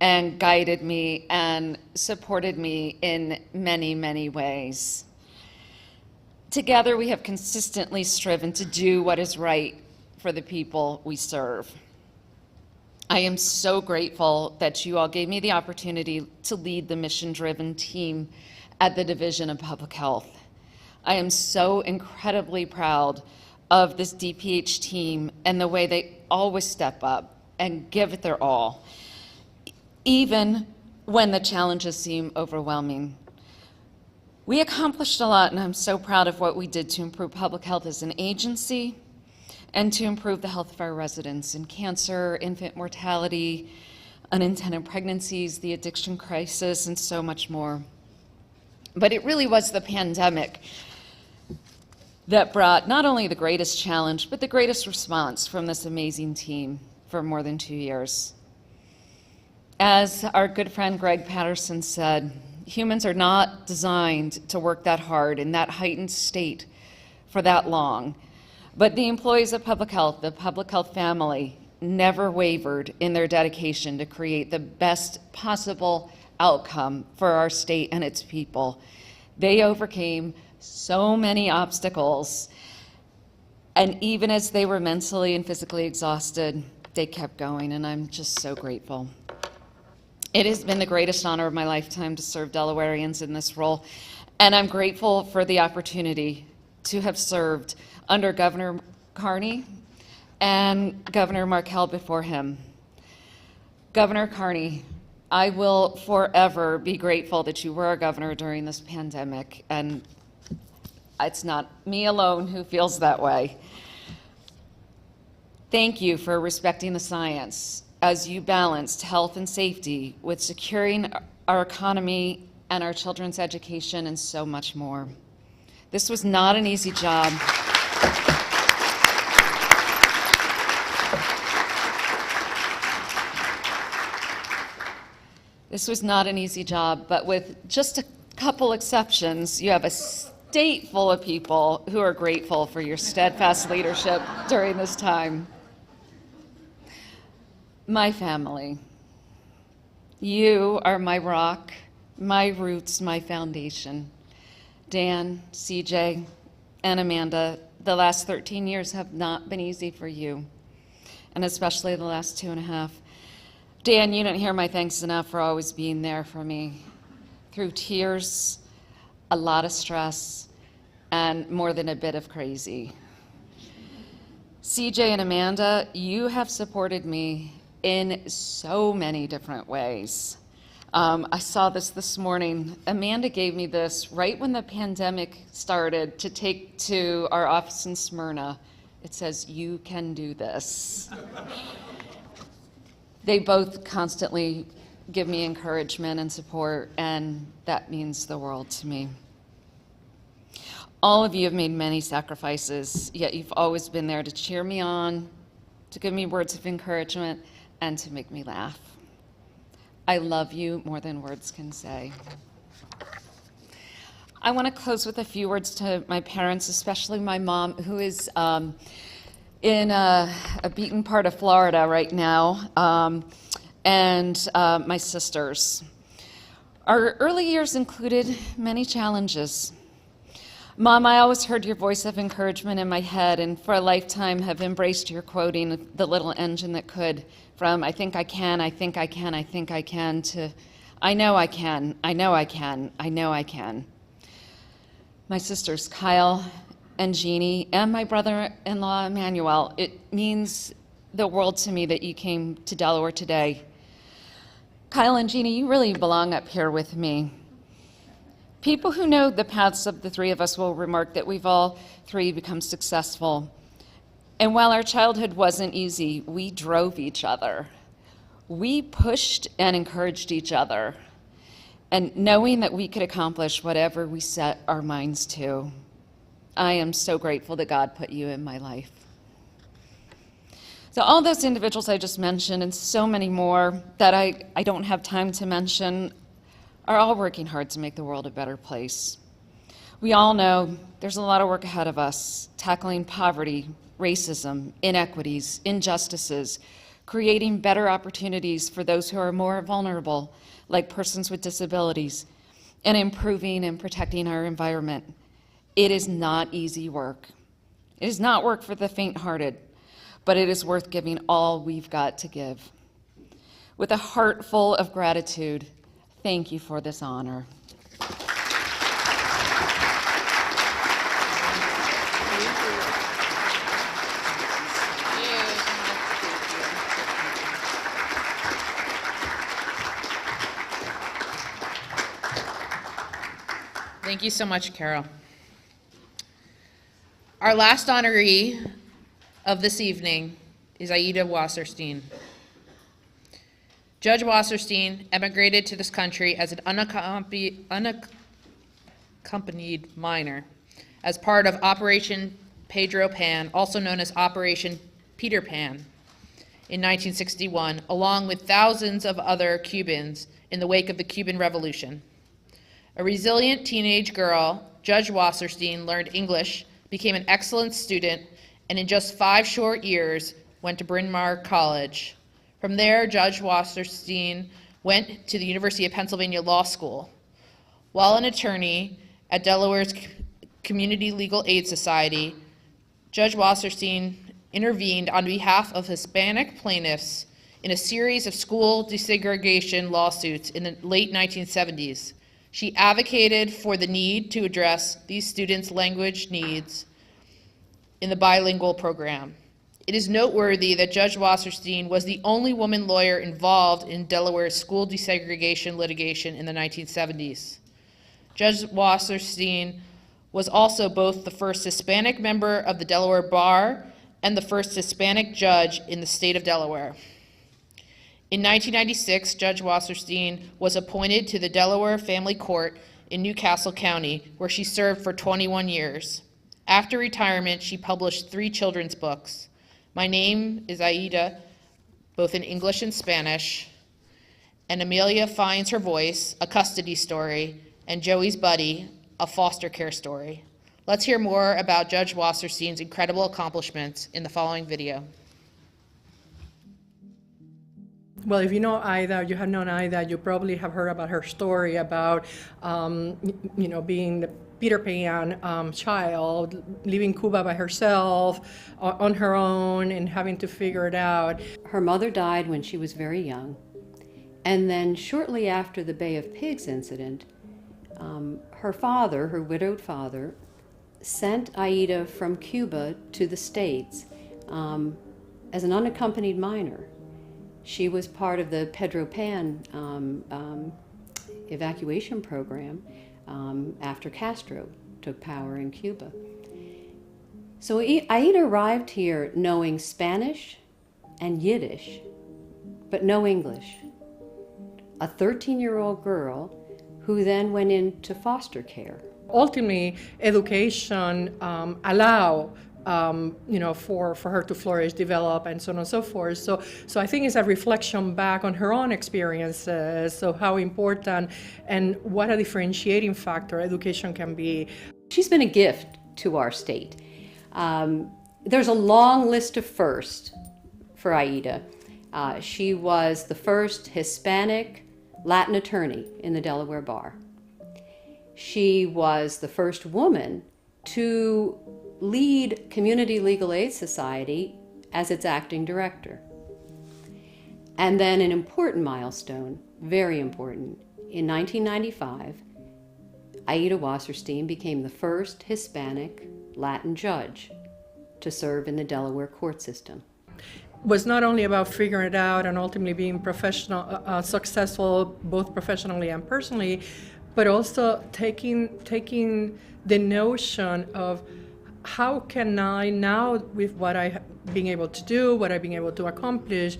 and guided me and supported me in many, many ways. Together, we have consistently striven to do what is right for the people we serve. I am so grateful that you all gave me the opportunity to lead the mission-driven team at the Division of Public Health. I am so incredibly proud of this DPH team and the way they always step up and give it their all, even when the challenges seem overwhelming. We accomplished a lot, and I'm so proud of what we did to improve public health as an agency and to improve the health of our residents in cancer, infant mortality, unintended pregnancies, the addiction crisis, and so much more. But it really was the pandemic that brought not only the greatest challenge, but the greatest response from this amazing team for more than 2 years. As our good friend Greg Patterson said, humans are not designed to work that hard in that heightened state for that long. But the employees of public health, the public health family, never wavered in their dedication to create the best possible outcome for our state and its people. They overcame so many obstacles, and even as they were mentally and physically exhausted, they kept going, and I'm just so grateful. It has been the greatest honor of my lifetime to serve Delawareans in this role, and I'm grateful for the opportunity to have served under Governor Carney and Governor Markell before him. Governor Carney, I will forever be grateful that you were our governor during this pandemic, and it's not me alone who feels that way. Thank you for respecting the science as you balanced health and safety with securing our economy and our children's education and so much more. This was not an easy job. This was not an easy job, but with just a couple exceptions, you have a state full of people who are grateful for your steadfast leadership during this time. My family, you are my rock, my roots, my foundation. Dan, CJ, and Amanda, the last 13 years have not been easy for you, and especially the last 2.5. Dan, you don't hear my thanks enough for always being there for me through tears, a lot of stress, and more than a bit of crazy. CJ and Amanda, you have supported me in so many different ways. I saw this morning. Amanda gave me this right when the pandemic started to take to our office in Smyrna. It says, "You can do this." They both constantly give me encouragement and support, and that means the world to me. All of you have made many sacrifices, yet you've always been there to cheer me on, to give me words of encouragement, and to make me laugh. I love you more than words can say. I want to close with a few words to my parents, especially my mom, who is in a beaten part of Florida right now, and my sisters. Our early years included many challenges. Mom, I always heard your voice of encouragement in my head, and for a lifetime have embraced your quoting, "The little engine that could," from "I think I can, I think I can, I think I can," to "I know I can, I know I can, I know I can." My sisters, Kyle and Jeannie, and my brother-in-law, Emmanuel, it means the world to me that you came to Delaware today. Kyle and Jeannie, you really belong up here with me. People who know the paths of the three of us will remark that we've all three become successful. And while our childhood wasn't easy, we drove each other. We pushed and encouraged each other. And knowing that we could accomplish whatever we set our minds to, I am so grateful that God put you in my life. So all those individuals I just mentioned, and so many more that I don't have time to mention, are all working hard to make the world a better place. We all know there's a lot of work ahead of us, tackling poverty, racism, inequities, injustices, creating better opportunities for those who are more vulnerable, like persons with disabilities, and improving and protecting our environment. It is not easy work. It is not work for the faint-hearted, but it is worth giving all we've got to give. With a heart full of gratitude, thank you for this honor. Thank you so much, Carol. Our last honoree of this evening is Aida Wasserstein. Judge Wasserstein emigrated to this country as an unaccompanied minor as part of Operation Pedro Pan, also known as Operation Peter Pan, in 1961, along with thousands of other Cubans in the wake of the Cuban Revolution. A resilient teenage girl, Judge Wasserstein learned English, became an excellent student, and in just 5 short years went to Bryn Mawr College. From there, Judge Wasserstein went to the University of Pennsylvania Law School. While an attorney at Delaware's Community Legal Aid Society, Judge Wasserstein intervened on behalf of Hispanic plaintiffs in a series of school desegregation lawsuits in the late 1970s. She advocated for the need to address these students' language needs in the bilingual program. It is noteworthy that Judge Wasserstein was the only woman lawyer involved in Delaware's school desegregation litigation in the 1970s. Judge Wasserstein was also both the first Hispanic member of the Delaware Bar and the first Hispanic judge in the state of Delaware. In 1996, Judge Wasserstein was appointed to the Delaware Family Court in Newcastle County, where she served for 21 years. After retirement, she published 3 children's books. My Name is Aida, both in English and Spanish, and Amelia Finds Her Voice, a custody story, and Joey's Buddy, a foster care story. Let's hear more about Judge Wasserstein's incredible accomplishments in the following video. Well, if you know Aida, you have known Aida, you probably have heard about her story about, being the Peter Pan child, leaving Cuba by herself, on her own, and having to figure it out. Her mother died when she was very young. And then shortly after the Bay of Pigs incident, her father, her widowed father, sent Aida from Cuba to the States as an unaccompanied minor. She was part of the Pedro Pan evacuation program after Castro took power in Cuba. So Aida arrived here knowing Spanish and Yiddish, but no English. A 13-year-old girl who then went into foster care. Ultimately, education allow for her to flourish, develop, and so on and so forth. So I think it's a reflection back on her own experiences, so how important and what a differentiating factor education can be. She's been a gift to our state. There's a long list of firsts for Aida. She was the first Hispanic Latin attorney in the Delaware bar. She was the first woman to lead Community Legal Aid Society as its acting director. And then an important milestone, very important, in 1995, Aida Wasserstein became the first Hispanic Latin judge to serve in the Delaware court system. Was not only about figuring it out and ultimately being successful both professionally and personally, but also taking the notion of how can I now, with what I've been able to do, what I've been able to accomplish,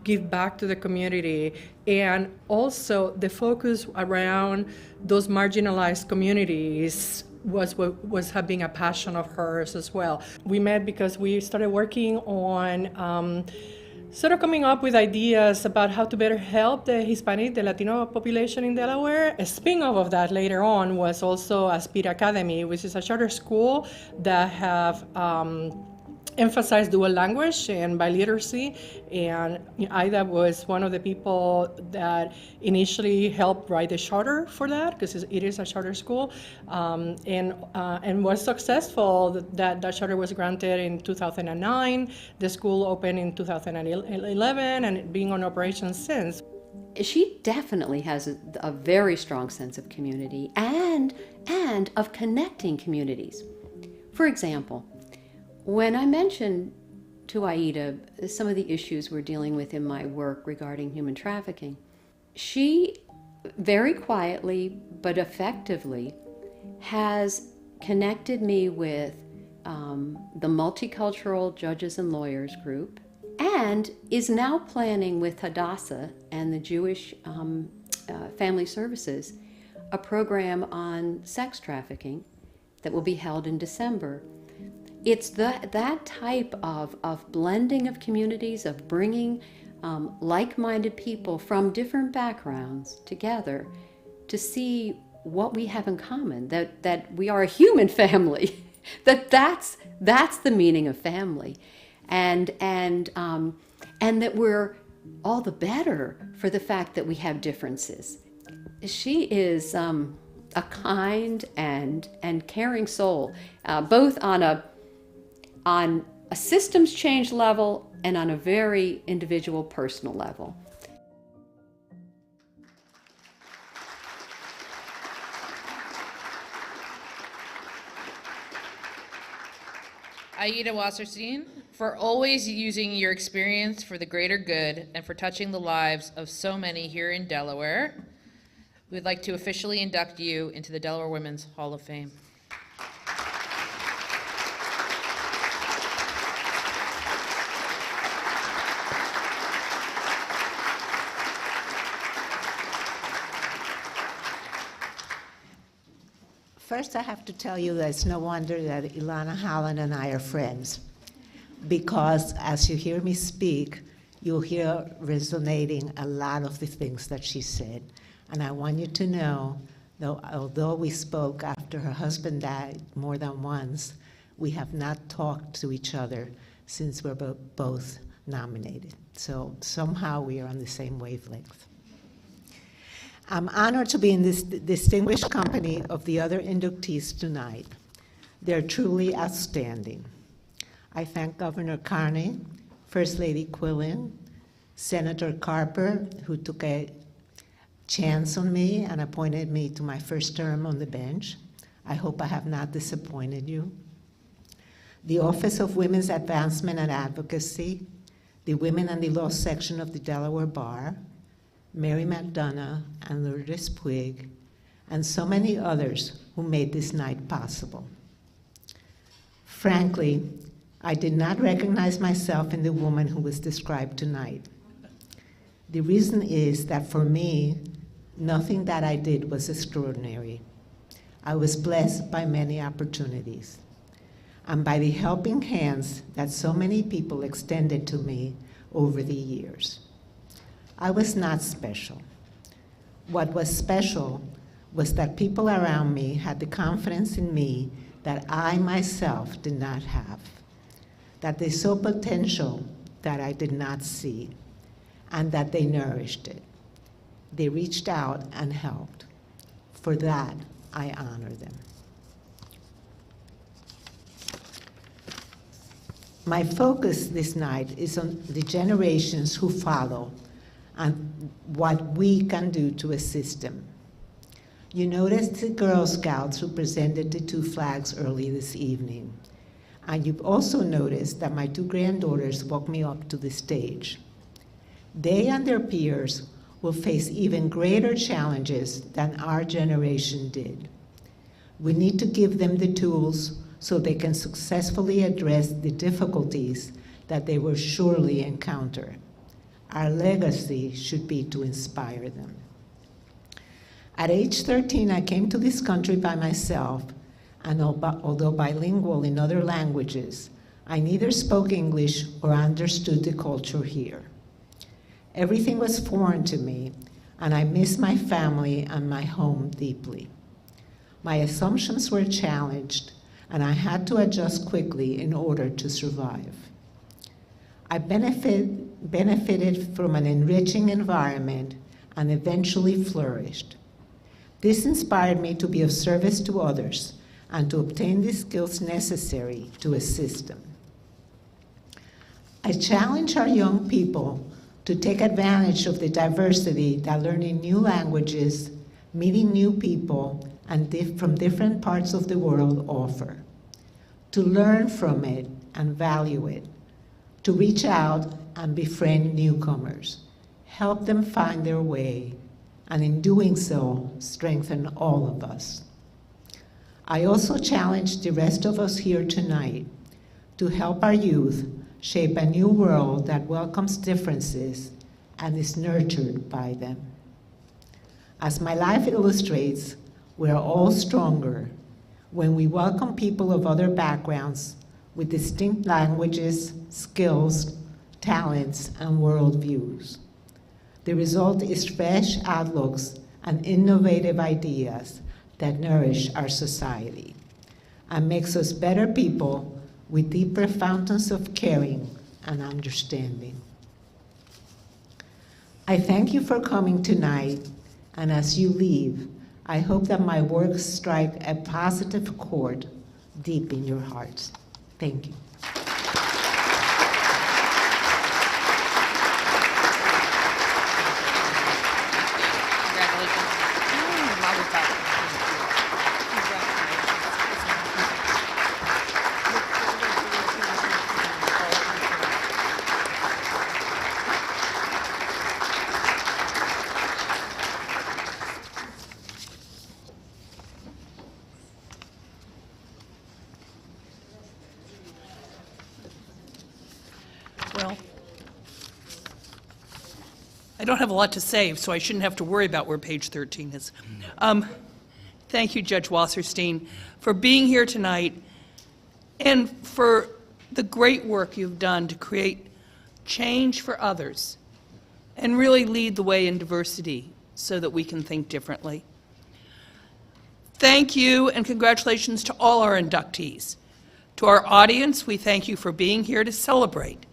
give back to the community, and also the focus around those marginalized communities was having a passion of hers as well. We met because we started working on sort of coming up with ideas about how to better help the Hispanic, the Latino population in Delaware. A spin-off of that later on was also Aspire Academy, which is a charter school that have emphasized dual language and biliteracy. And Aida was one of the people that initially helped write the charter for that, because it is a charter school, and was successful. That charter was granted in 2009. The school opened in 2011 and being on operation since. She definitely has a very strong sense of community and of connecting communities. For example, when I mentioned to Aida some of the issues we're dealing with in my work regarding human trafficking, she very quietly but effectively has connected me with the Multicultural Judges and Lawyers group, and is now planning with Hadassah and the Jewish Family Services a program on sex trafficking that will be held in December. It's that type of blending of communities, of bringing like-minded people from different backgrounds together to see what we have in common, that we are a human family, that's the meaning of family, and that we're all the better for the fact that we have differences. She is a kind and caring soul, both on a systems change level and on a very individual personal level. Aida Wasserstein, for always using your experience for the greater good and for touching the lives of so many here in Delaware. We'd like to officially induct you into the Delaware Women's Hall of Fame. First, I have to tell you that it's no wonder that Ilana Holland and I are friends, because as you hear me speak, you'll hear resonating a lot of the things that she said. And I want you to know, although we spoke after her husband died more than once, we have not talked to each other since we're both nominated. So somehow we are on the same wavelength. I'm honored to be in this distinguished company of the other inductees tonight. They're truly outstanding. I thank Governor Carney, First Lady Quillen, Senator Carper, who took a chance on me and appointed me to my first term on the bench. I hope I have not disappointed you. The Office of Women's Advancement and Advocacy, the Women and the Law section of the Delaware Bar, Mary McDonough and Lourdes Puig, and so many others who made this night possible. Frankly, I did not recognize myself in the woman who was described tonight. The reason is that for me, nothing that I did was extraordinary. I was blessed by many opportunities and by the helping hands that so many people extended to me over the years. I was not special. What was special was that people around me had the confidence in me that I myself did not have, that they saw potential that I did not see, and that they nourished it. They reached out and helped. For that, I honor them. My focus this night is on the generations who follow and what we can do to assist them. You noticed the Girl Scouts who presented the 2 flags early this evening. And you've also noticed that my 2 granddaughters walked me up to the stage. They and their peers will face even greater challenges than our generation did. We need to give them the tools so they can successfully address the difficulties that they will surely encounter. Our legacy should be to inspire them. At age 13, I came to this country by myself, and although bilingual in other languages, I neither spoke English or understood the culture here. Everything was foreign to me, and I missed my family and my home deeply. My assumptions were challenged, and I had to adjust quickly in order to survive. I benefited from an enriching environment and eventually flourished. This inspired me to be of service to others and to obtain the skills necessary to assist them. I challenge our young people to take advantage of the diversity that learning new languages, meeting new people, and from different parts of the world offer. To learn from it and value it. To reach out and befriend newcomers. Help them find their way, and in doing so, strengthen all of us. I also challenge the rest of us here tonight to help our youth shape a new world that welcomes differences and is nurtured by them. As my life illustrates, we are all stronger when we welcome people of other backgrounds with distinct languages, skills, talents, and worldviews. The result is fresh outlooks and innovative ideas that nourish our society and makes us better people with deeper fountains of caring and understanding. I thank you for coming tonight, and as you leave, I hope that my works strike a positive chord deep in your hearts. Thank you. Well, I don't have a lot to say, so I shouldn't have to worry about where page 13 is. Thank you, Judge Wasserstein, for being here tonight and for the great work you've done to create change for others and really lead the way in diversity so that we can think differently. Thank you and congratulations to all our inductees. To our audience, we thank you for being here to celebrate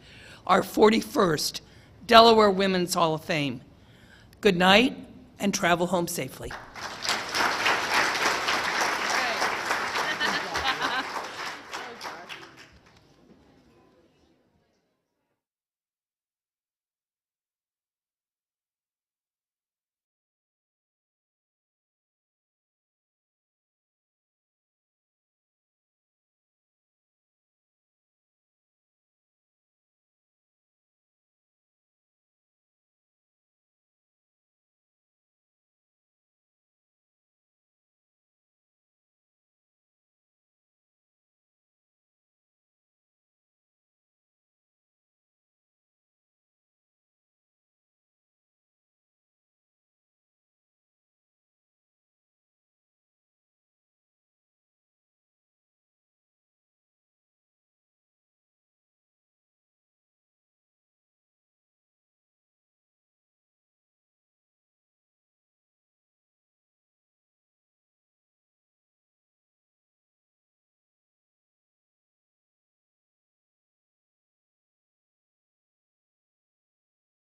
our 41st Delaware Women's Hall of Fame. Good night and travel home safely.